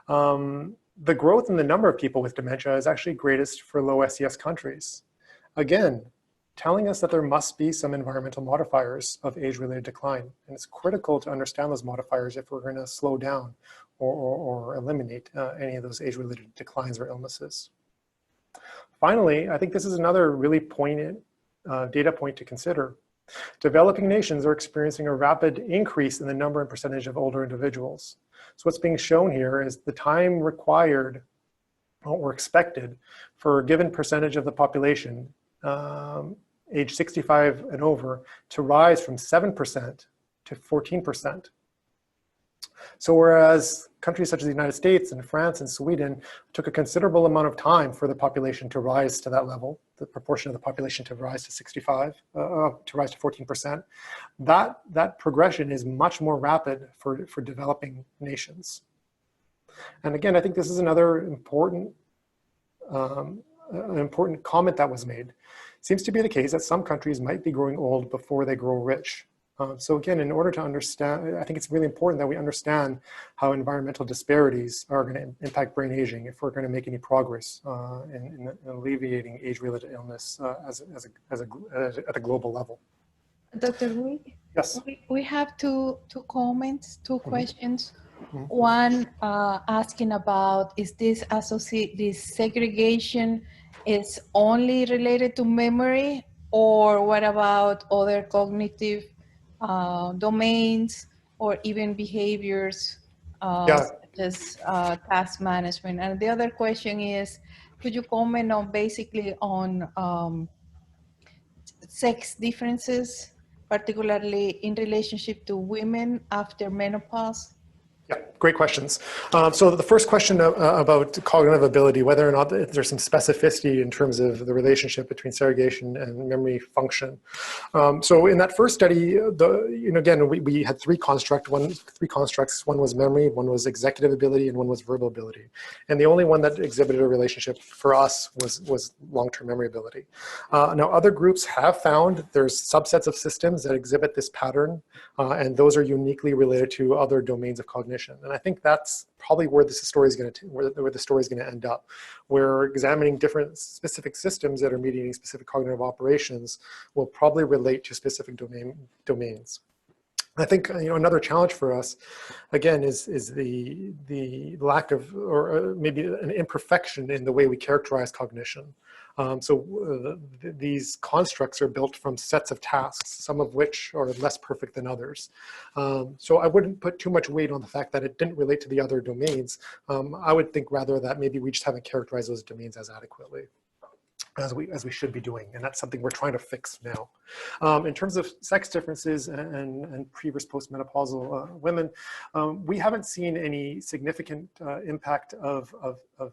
the growth in the number of people with dementia is actually greatest for low SES countries. Again, telling us that there must be some environmental modifiers of age-related decline. And it's critical to understand those modifiers if we're going to slow down or eliminate any of those age-related declines or illnesses. Finally, I think this is another really poignant data point to consider. Developing nations are experiencing a rapid increase in the number and percentage of older individuals. So what's being shown here is the time required or expected for a given percentage of the population age 65 and over to rise from 7% to 14%. So whereas countries such as the United States and France and Sweden took a considerable amount of time for the population to rise to that level, the proportion of the population to rise to 65, to rise to 14%, that progression is much more rapid for developing nations. And again, I think this is another important comment that was made. It seems to be the case that some countries might be growing old before they grow rich. So again, in order to understand, I think it's really important that we understand how environmental disparities are going to impact brain aging if we're going to make any progress in alleviating age-related illness at a global level. Dr. Wu? Yes. We have two comments, two questions. Mm-hmm. One asking about, is this segregation is only related to memory, or what about other cognitive domains or even behaviors such as task management? And the other question is, could you comment on basically on sex differences, particularly in relationship to women after menopause? Yeah, great questions. So the first question about cognitive ability, whether or not there's some specificity in terms of the relationship between segregation and memory function. So in that first study, again, we had three constructs. One was memory, one was executive ability, and one was verbal ability. And the only one that exhibited a relationship for us was long-term memory ability. Now, other groups have found there's subsets of systems that exhibit this pattern, and those are uniquely related to other domains of cognition. And I think that's probably where this story is going to where the story is going to end up. We're examining different specific systems that are mediating specific cognitive operations will probably relate to specific domains. I think another challenge for us, again, is the lack of, or maybe an imperfection in the way we characterize cognition. These constructs are built from sets of tasks, some of which are less perfect than others. So I wouldn't put too much weight on the fact that it didn't relate to the other domains. I would think rather that maybe we just haven't characterized those domains as adequately as we should be doing, and that's something we're trying to fix now. In terms of sex differences and pre versus postmenopausal women, we haven't seen any significant impact of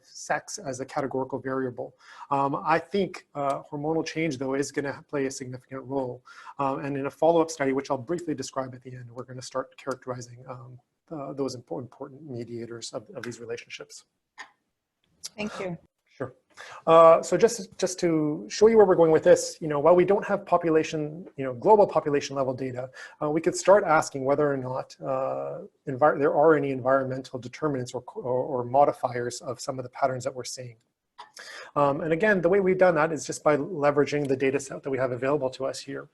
sex as a categorical variable. I think hormonal change, though, is going to play a significant role. And in a follow-up study, which I'll briefly describe at the end, we're going to start characterizing those important mediators of these relationships. Thank you. Sure. So just to show you where we're going with this, while we don't have population, global population level data, we could start asking whether or not there are any environmental determinants or modifiers of some of the patterns that we're seeing. And again, the way we've done that is just by leveraging the data set that we have available to us here.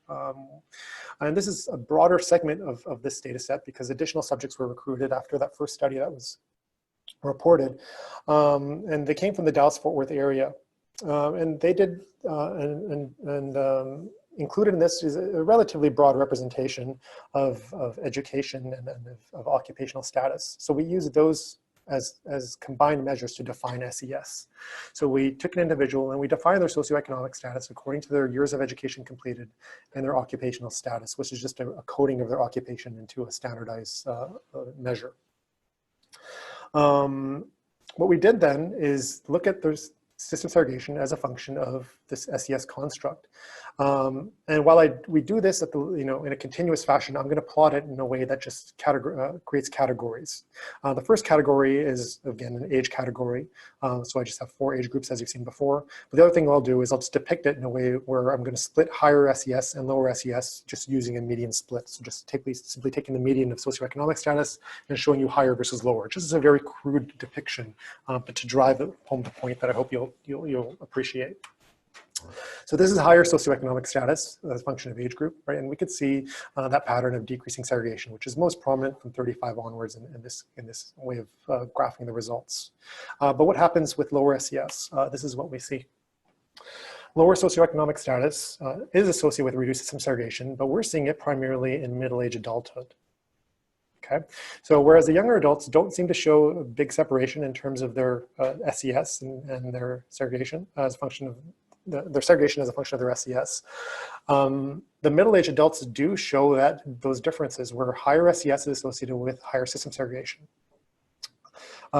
And this is a broader segment of this data set because additional subjects were recruited after that first study that was reported, and they came from the Dallas-Fort Worth area, and they did included in this is a relatively broad representation of education and of occupational status. So we use those as combined measures to define SES. So we took an individual and we defined their socioeconomic status according to their years of education completed and their occupational status, which is just a coding of their occupation into a standardized measure. What we did then is look at the system segregation as a function of this SES construct. And while we do this at in a continuous fashion, I'm going to plot it in a way that just creates categories. The first category is, again, an age category. So I just have 4 age groups, as you've seen before. But the other thing I'll do is I'll just depict it in a way where I'm going to split higher SES and lower SES just using a median split. So just simply taking the median of socioeconomic status and showing you higher versus lower. Just as a very crude depiction, but to drive home the point that I hope you'll appreciate. So this is higher socioeconomic status as a function of age group, right? And we could see that pattern of decreasing segregation, which is most prominent from 35 onwards in this way of graphing the results. But what happens with lower SES? This is what we see. Lower socioeconomic status is associated with reduced system segregation, but we're seeing it primarily in middle-aged adulthood. Okay, so whereas the younger adults don't seem to show a big separation in terms of their SES and their segregation as a function of their segregation as a function of their SES. The middle-aged adults do show those differences where higher SES is associated with higher system segregation.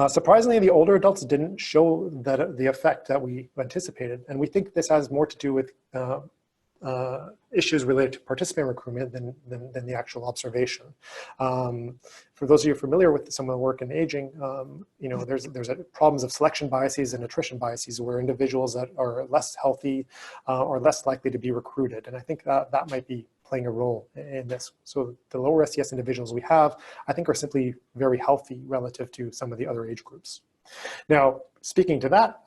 Surprisingly, the older adults didn't show the effect that we anticipated, and we think this has more to do with issues related to participant recruitment than the actual observation. For those of you familiar with some of the work in aging, there's problems of selection biases and attrition biases where individuals that are less healthy are less likely to be recruited. And I think that might be playing a role in this. So the lower SES individuals we have, I think, are simply very healthy relative to some of the other age groups. Now, speaking to that,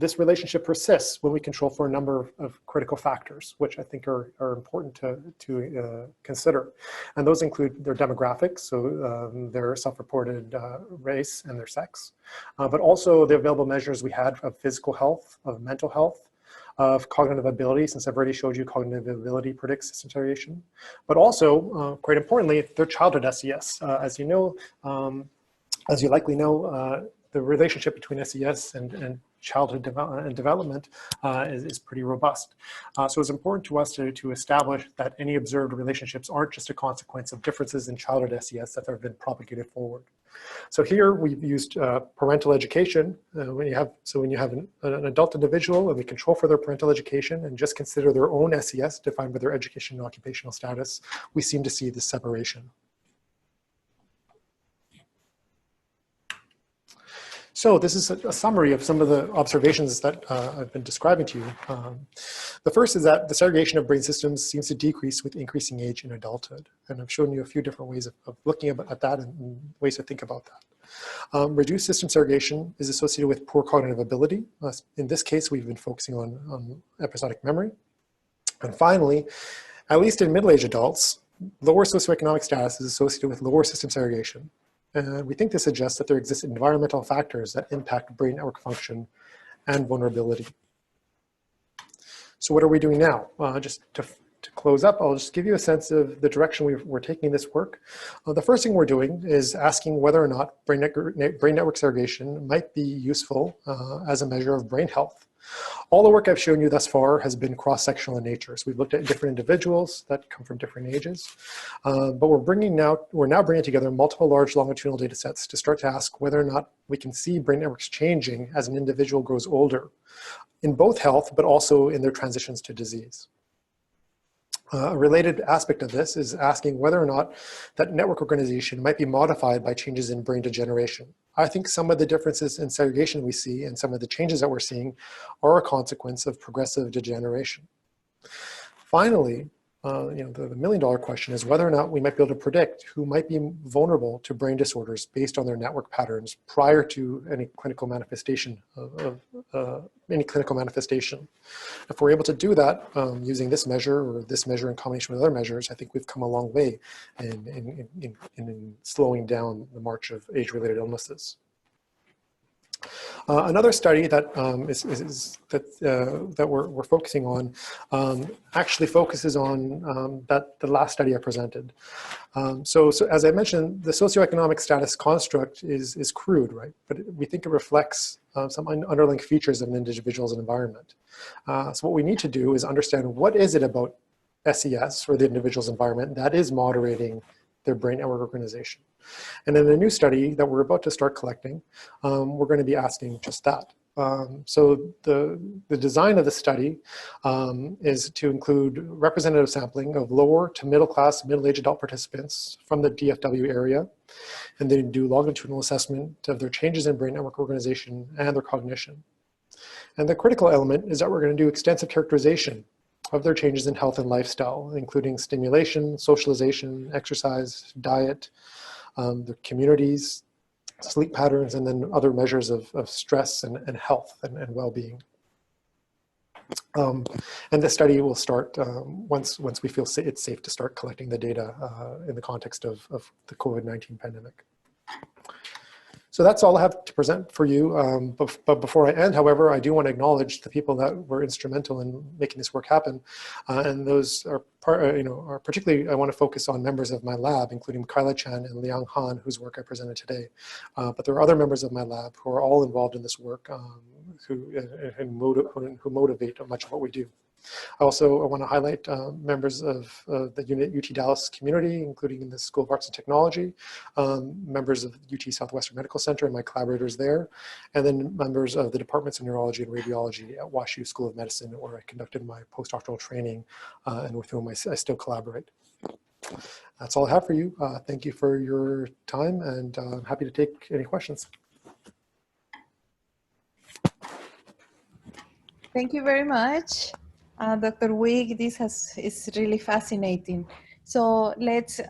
this relationship persists when we control for a number of critical factors, which I think are important to consider. And those include their demographics, so their self-reported race and their sex, but also the available measures we had of physical health, of mental health, of cognitive ability, since I've already showed you cognitive ability predicts system segregation, but also, quite importantly, their childhood SES. As you know, as you likely know, the relationship between SES and childhood development is pretty robust. So it's important to us to establish that any observed relationships aren't just a consequence of differences in childhood SES that have been propagated forward. So here we've used parental education. When you have an adult individual and we control for their parental education and just consider their own SES defined by their education and occupational status, we seem to see this separation. So this is a summary of some of the observations that I've been describing to you. The first is that the segregation of brain systems seems to decrease with increasing age in adulthood. And I've shown you a few different ways of looking at that and ways to think about that. Reduced system segregation is associated with poor cognitive ability. In this case, we've been focusing on episodic memory. And finally, at least in middle-aged adults, lower socioeconomic status is associated with lower system segregation. And we think this suggests that there exist environmental factors that impact brain network function and vulnerability. So what are we doing now? Just to close up, I'll just give you a sense of the direction we're taking this work. The first thing we're doing is asking whether or not brain network segregation might be useful as a measure of brain health. All the work I've shown you thus far has been cross-sectional in nature. So we've looked at different individuals that come from different ages, but we're now bringing together multiple large longitudinal data sets to start to ask whether or not we can see brain networks changing as an individual grows older, in both health, but also in their transitions to disease. A related aspect of this is asking whether or not that network organization might be modified by changes in brain degeneration. I think some of the differences in segregation we see and some of the changes that we're seeing are a consequence of progressive degeneration. Finally, the million-dollar question is whether or not we might be able to predict who might be vulnerable to brain disorders based on their network patterns prior to any clinical manifestation If we're able to do that using this measure or this measure in combination with other measures, I think we've come a long way in slowing down the march of age-related illnesses. Another study that that we're focusing on actually focuses on the last study I presented. So as I mentioned, the socioeconomic status construct is crude, right? But we think it reflects some underlying features of an individual's environment. So what we need to do is understand what is it about SES or the individual's environment that is moderating their brain network organization. And in a new study that we're about to start collecting, we're going to be asking just that. So the design of the study is to include representative sampling of lower to middle class, middle-aged adult participants from the DFW area, and then do longitudinal assessment of their changes in brain network organization and their cognition. And the critical element is that we're going to do extensive characterization of their changes in health and lifestyle, including stimulation, socialization, exercise, diet, their communities, sleep patterns, and then other measures of stress and health and well-being. And the study will start once we feel it's safe to start collecting the data in the context of the COVID-19 pandemic. So that's all I have to present for you. But before I end, however, I do want to acknowledge the people that were instrumental in making this work happen. And those are particularly, I want to focus on members of my lab, including Kyla Chan and Liang Han, whose work I presented today. But there are other members of my lab who are all involved in this work who motivate much of what we do. I want to highlight members of the UT Dallas community, including in the School of Arts and Technology, members of UT Southwestern Medical Center and my collaborators there, and then members of the departments of neurology and radiology at WashU School of Medicine, where I conducted my postdoctoral training and with whom I still collaborate. That's all I have for you. Thank you for your time, and I'm happy to take any questions. Thank you very much. Dr. Wig, this is really fascinating. So let's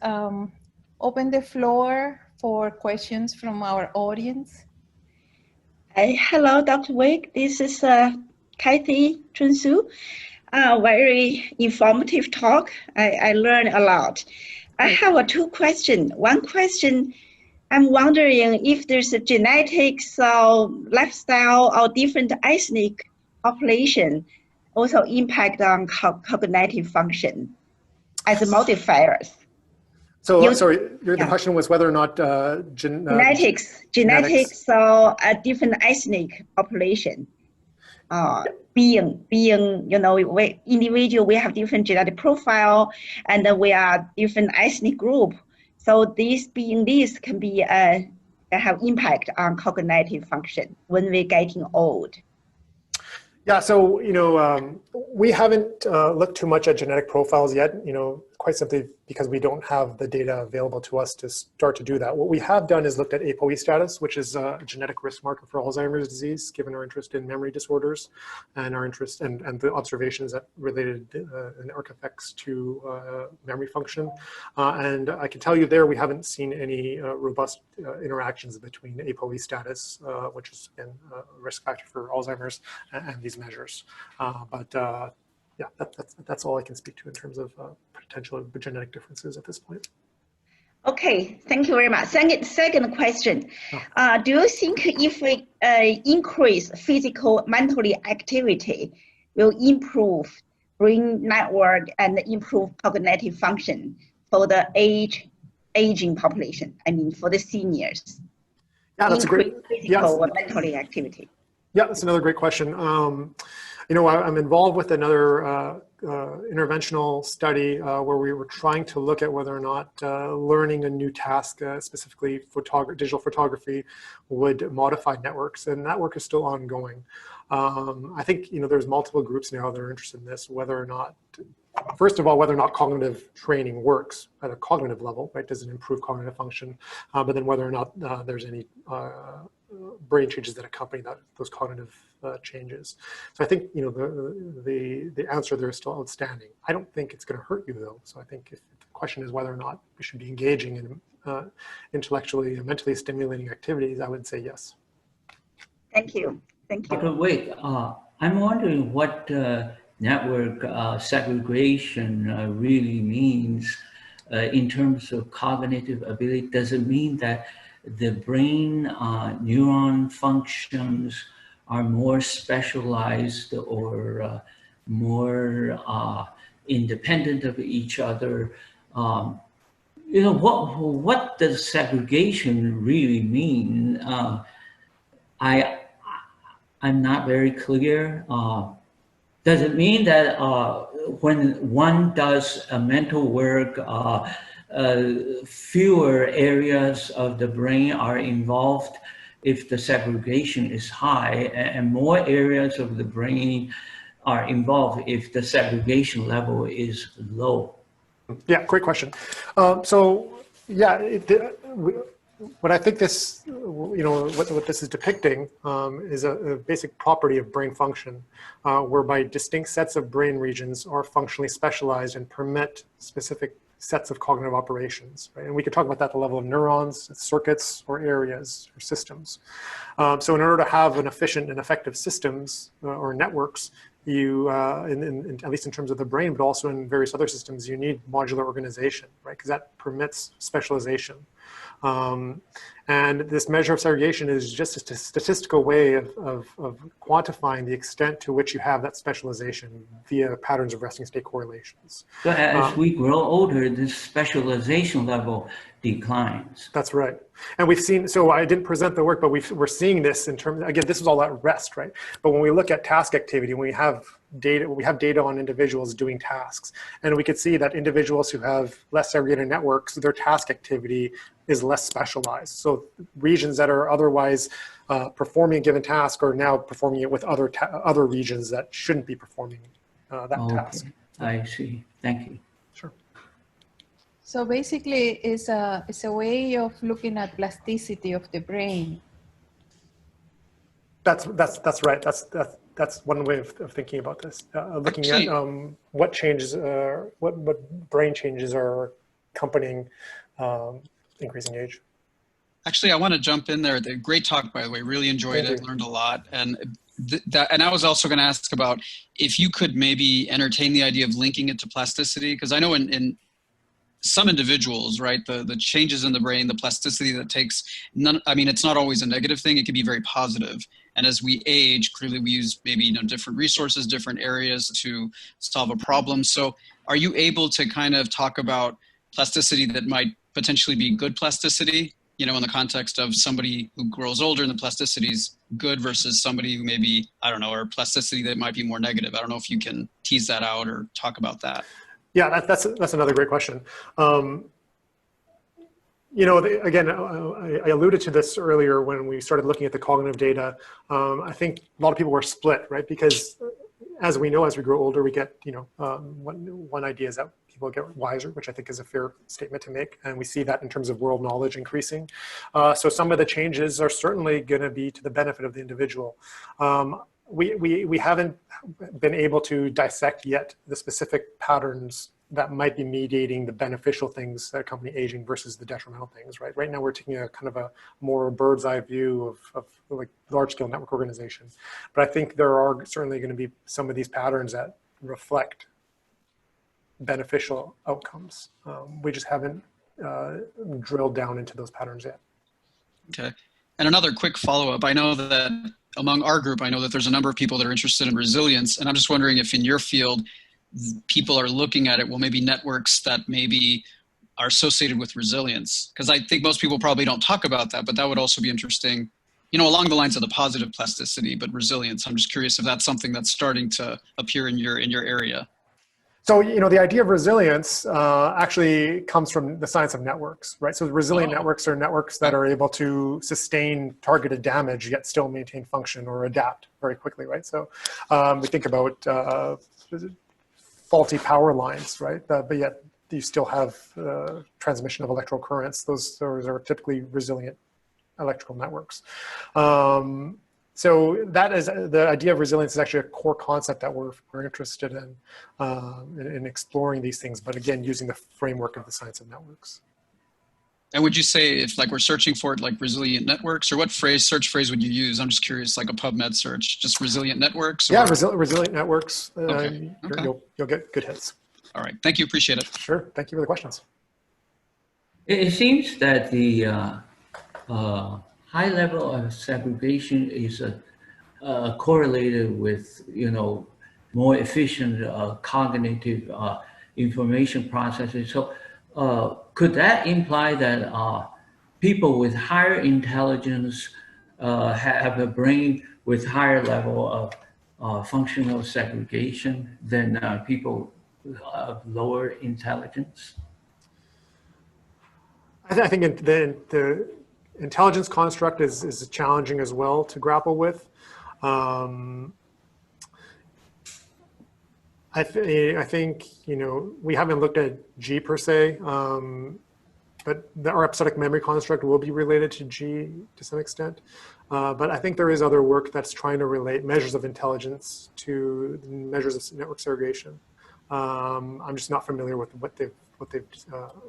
open the floor for questions from our audience. Hello, Dr. Wig. This is Kathy Chunsu. Very informative talk. I learned a lot. I have two questions. One question, I'm wondering if there's a genetics, lifestyle, or different ethnic population also impact on cognitive function as modifiers. So sorry, the question was whether or not genetics, so a different ethnic population, being we individual, we have different genetic profile, and we are different ethnic group. So this can be that have impact on cognitive function when we're getting old? Yeah, so, we haven't looked too much at genetic profiles yet, quite simply because we don't have the data available to us to start to do that. What we have done is looked at ApoE status, which is a genetic risk marker for Alzheimer's disease, given our interest in memory disorders and our interest and the observations that related network effects to memory function. And I can tell you there, we haven't seen any robust interactions between ApoE status, which is again, a risk factor for Alzheimer's, and these measures. Yeah, that's all I can speak to in terms of potential genetic differences at this point. Okay, thank you very much. Second question. Do you think if we increase physical mentally activity will improve brain network and improve cognitive function for the aging population? I mean, for the seniors. Yeah, that's a great physical or mentally activity. Yeah, that's another great question. I'm involved with another interventional study where we were trying to look at whether or not learning a new task, specifically digital photography, would modify networks, and that work is still ongoing. I think there's multiple groups now that are interested in this, whether or not, first of all, whether or not cognitive training works at a cognitive level, right? Does it improve cognitive function? But then whether or not there's any brain changes that accompany those cognitive changes. So I think the answer there is still outstanding. I don't think it's going to hurt you though. So I think if the question is whether or not we should be engaging in intellectually and mentally stimulating activities, I would say yes. Thank you. Thank you. Dr. Wake, I'm wondering what network segregation really means in terms of cognitive ability. Does it mean that the brain neuron functions are more specialized or more independent of each other? What does segregation really mean? I'm not very clear. Does it mean that when one does a mental work, fewer areas of the brain are involved if the segregation is high, and more areas of the brain are involved if the segregation level is low? Yeah, great question. So yeah, what I think this, what this is depicting is a basic property of brain function, whereby distinct sets of brain regions are functionally specialized and permit specific sets of cognitive operations, right? And we could talk about that at the level of neurons, circuits, or areas, or systems. So in order to have an efficient and effective systems or networks, you, at least in terms of the brain, but also in various other systems, you need modular organization, right? Because that permits specialization. And this measure of segregation is just a statistical way of quantifying the extent to which you have that specialization via patterns of resting state correlations. So as we grow older, this specialization level declines. That's right. And we've seen, so I didn't present the work, but we're seeing this in terms, again, this is all at rest, right? But when we look at task activity, when we have data on individuals doing tasks, and we could see that individuals who have less segregated networks, their task activity is less specialized. So regions that are otherwise performing a given task are now performing it with other regions that shouldn't be performing that task. I see. Thank you. Sure. So basically, it's a way of looking at plasticity of the brain. That's right. That's one way of thinking about this. Looking at what changes, what brain changes are accompanying increasing age. Actually, I want to jump in there. Great talk, by the way. Really enjoyed it. Learned a lot. And and I was also going to ask about if you could maybe entertain the idea of linking it to plasticity, because I know in some individuals, right, the changes in the brain, the plasticity that takes I mean, it's not always a negative thing. It can be very positive. And as we age, clearly we use maybe different resources, different areas to solve a problem. So are you able to kind of talk about plasticity that might potentially be good plasticity, in the context of somebody who grows older and the plasticity is good versus somebody who maybe, I don't know, or plasticity that might be more negative? I don't know if you can tease that out or talk about that. Yeah, that's another great question. You know, again, I alluded to this earlier when we started looking at the cognitive data. I think a lot of people were split, right? Because as we know, as we grow older, we get, you know, one idea is that people get wiser, which I think is a fair statement to make. And we see that in terms of world knowledge increasing. So some of the changes are certainly going to be to the benefit of the individual. We haven't been able to dissect yet the specific patterns that might be mediating the beneficial things that accompany aging versus the detrimental things, right? Right now we're taking a kind of a more bird's eye view of like large scale network organization. But I think there are certainly going to be some of these patterns that reflect beneficial outcomes. We just haven't drilled down into those patterns yet. Okay. And another quick follow-up. I know that among our group, I know that there's a number of people that are interested in resilience. And I'm just wondering if in your field, people are looking at it, well, maybe networks that maybe are associated with resilience. Because I think most people probably don't talk about that, but that would also be interesting, you know, along the lines of the positive plasticity, but resilience. I'm just curious if that's something that's starting to appear in your area. So, you know, the idea of resilience actually comes from the science of networks, right? So resilient networks are networks that are able to sustain targeted damage, yet still maintain function or adapt very quickly, right? So we think about faulty power lines, right? But yet you still have transmission of electrical currents. Those are typically resilient electrical networks. So that is the idea of resilience is actually a core concept that we're interested in exploring these things, but again, using the framework of the science of networks. And would you say if like we're searching for it, like resilient networks, or what search phrase would you use? I'm just curious, like a PubMed search, just resilient networks? Or? Yeah, resilient networks. Okay. You'll get good hits. All right. Thank you. Appreciate it. Sure. Thank you for the questions. It seems that the high level of segregation is correlated with, you know, more efficient cognitive information processing. So could that imply that people with higher intelligence have a brain with higher level of functional segregation than people of lower intelligence? I think the intelligence construct is challenging as well to grapple with. I think, you know, we haven't looked at G per se, but our episodic memory construct will be related to G to some extent. But I think there is other work that's trying to relate measures of intelligence to measures of network segregation. I'm just not familiar with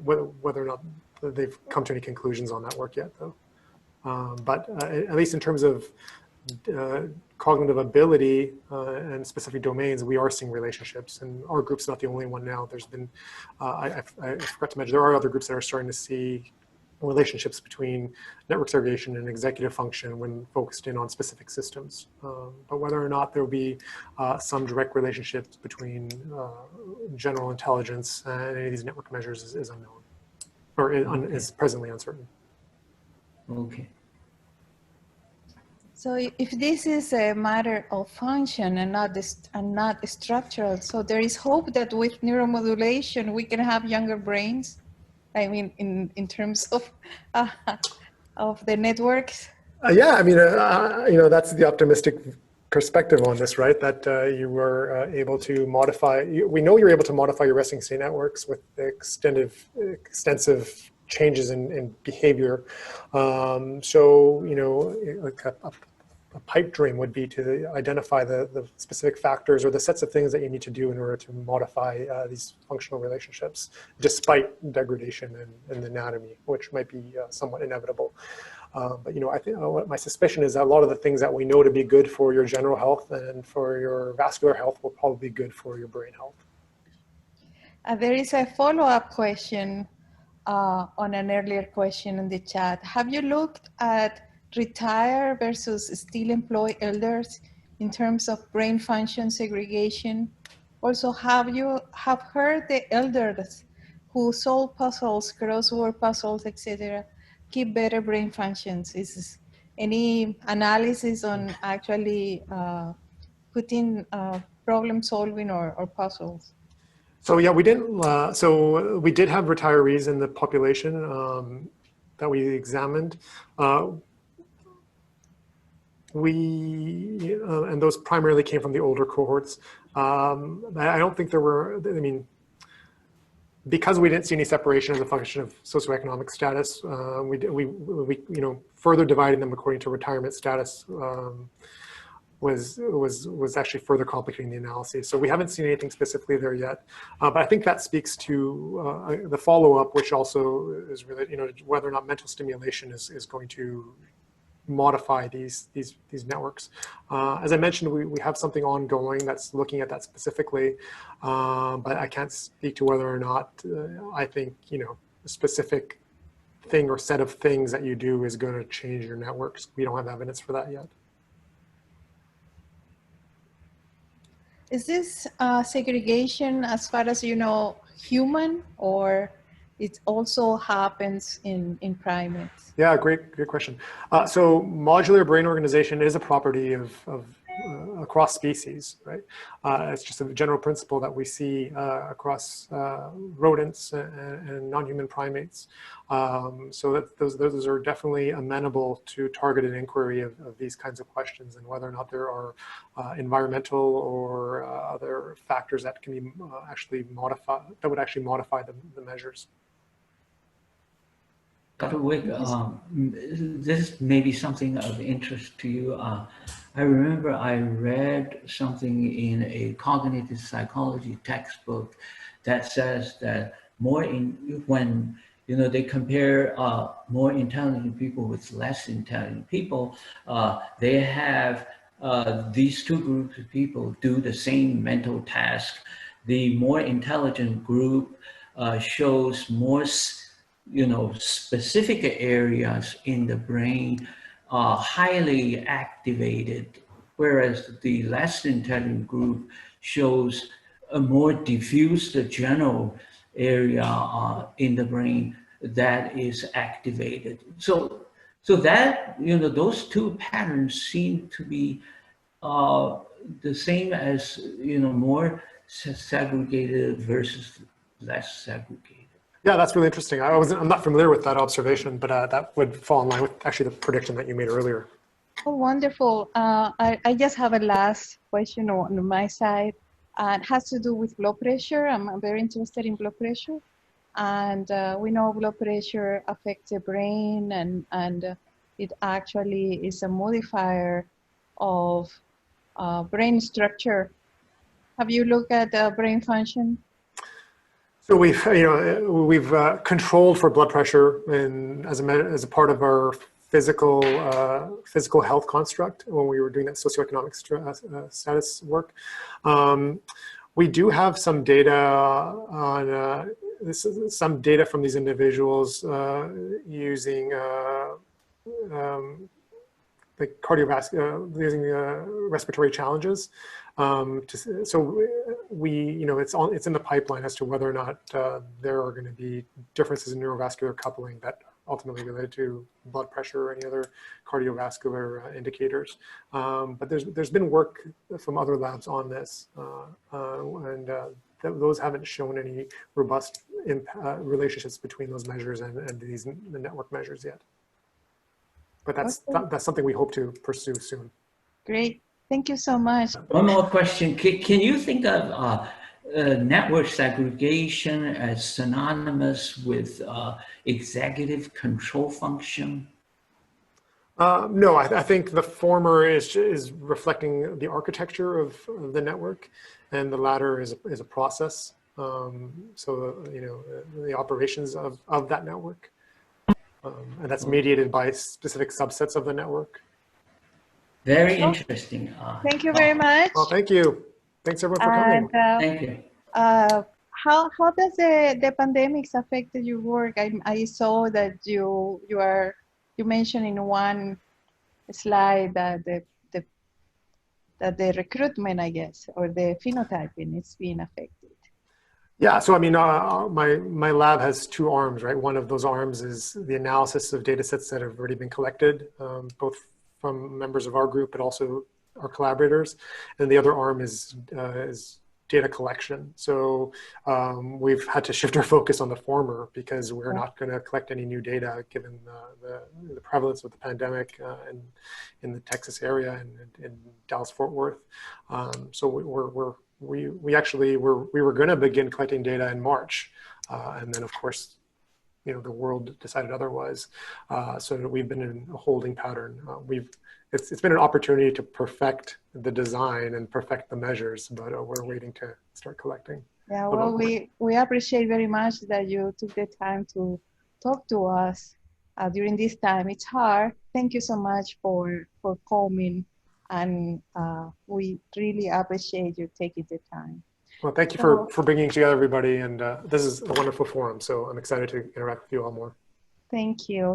whether or not they've come to any conclusions on that work yet, though. But at least in terms of cognitive ability and specific domains, we are seeing relationships, and our group's not the only one now. There's been, I forgot to mention, there are other groups that are starting to see relationships between network segregation and executive function when focused in on specific systems. But whether or not there will be some direct relationships between general intelligence and any of these network measures is unknown, or is presently uncertain. Okay. So if this is a matter of function and not structural, so there is hope that with neuromodulation we can have younger brains. I mean, in terms of the networks. Yeah, I mean, you know, that's the optimistic perspective on this, right? That you were able to modify. We know you're able to modify your resting state networks with extensive changes in behavior. So, you know, like a pipe dream would be to identify the specific factors or the sets of things that you need to do in order to modify these functional relationships, despite degradation in the anatomy, which might be somewhat inevitable. But, you know, I think my suspicion is that a lot of the things that we know to be good for your general health and for your vascular health will probably be good for your brain health. There is a follow-up question on an earlier question in the chat. Have you looked at retired versus still employed elders in terms of brain function segregation? Also, have you heard the elders who solve puzzles, crossword puzzles, etc., keep better brain functions? Is any analysis on actually putting problem solving or puzzles? So yeah, we didn't. So we did have retirees in the population. that we examined, and those primarily came from the older cohorts. I don't think there were, I mean, because we didn't see any separation as a function of socioeconomic status, we further dividing them according to retirement status was actually further complicating the analysis. So we haven't seen anything specifically there yet, but I think that speaks to the follow-up, which also is related, whether or not mental stimulation is going to modify these networks. As I mentioned, we have something ongoing that's looking at that specifically, but I can't speak to whether or not I think a specific thing or set of things that you do is going to change your networks. We don't have evidence for that yet. Is this segregation, as far as you know, human, or it also happens in primates? Yeah, great question. So modular brain organization is a property of across species, right? It's just a general principle that we see across rodents and non-human primates. So that those are definitely amenable to targeted inquiry of these kinds of questions, and whether or not there are environmental or other factors that can be actually modify, that would actually modify the measures. Dr. Wick, this may be something of interest to you. I remember I read something in a cognitive psychology textbook that says that when they compare more intelligent people with less intelligent people, they have these two groups of people do the same mental task. The more intelligent group shows more specific areas in the brain are highly activated, whereas the less intelligent group shows a more diffuse, general area in the brain that is activated. So that, those two patterns seem to be the same as, more segregated versus less segregated. Yeah, that's really interesting. I'm not familiar with that observation, but that would fall in line with actually the prediction that you made earlier. Oh, wonderful. I just have a last question on my side. It has to do with blood pressure. I'm very interested in blood pressure. And we know blood pressure affects the brain, and it actually is a modifier of brain structure. Have you looked at brain function? So we've controlled for blood pressure as a part of our physical health construct when we were doing that socioeconomic status work. We do have some data on some data from these individuals using the cardiovascular, using respiratory challenges. So it's in the pipeline as to whether or not there are going to be differences in neurovascular coupling that ultimately related to blood pressure or any other cardiovascular indicators. But there's been work from other labs on this, and those haven't shown any robust relationships between those measures and the network measures yet. But that's something we hope to pursue soon. Great. Thank you so much. One more question. Can you think of network segregation as synonymous with executive control function? No, I think the former is reflecting the architecture of the network, and the latter is a process. So the operations of that network, and that's mediated by specific subsets of the network. Very interesting. Thank you very much. Well, thank you. Thanks everyone for coming. Thank you. How does the pandemics affected your work? I saw that you mentioned in one slide that the recruitment, I guess, or the phenotyping is being affected. Yeah, so I mean, my lab has two arms, right? One of those arms is the analysis of data sets that have already been collected, both from members of our group, but also our collaborators. And the other arm is data collection. So we've had to shift our focus on the former because we're not going to collect any new data given the prevalence of the pandemic in the Texas area and in Dallas-Fort Worth. So we were going to begin collecting data in March, and then of course, the world decided otherwise. So we've been in a holding pattern. It's been an opportunity to perfect the design and perfect the measures, but we're waiting to start collecting. Yeah, well, we appreciate very much that you took the time to talk to us during this time. It's hard. Thank you so much for coming, and we really appreciate you taking the time. Well, thank you for bringing together everybody, and this is a wonderful forum, so I'm excited to interact with you all more. Thank you.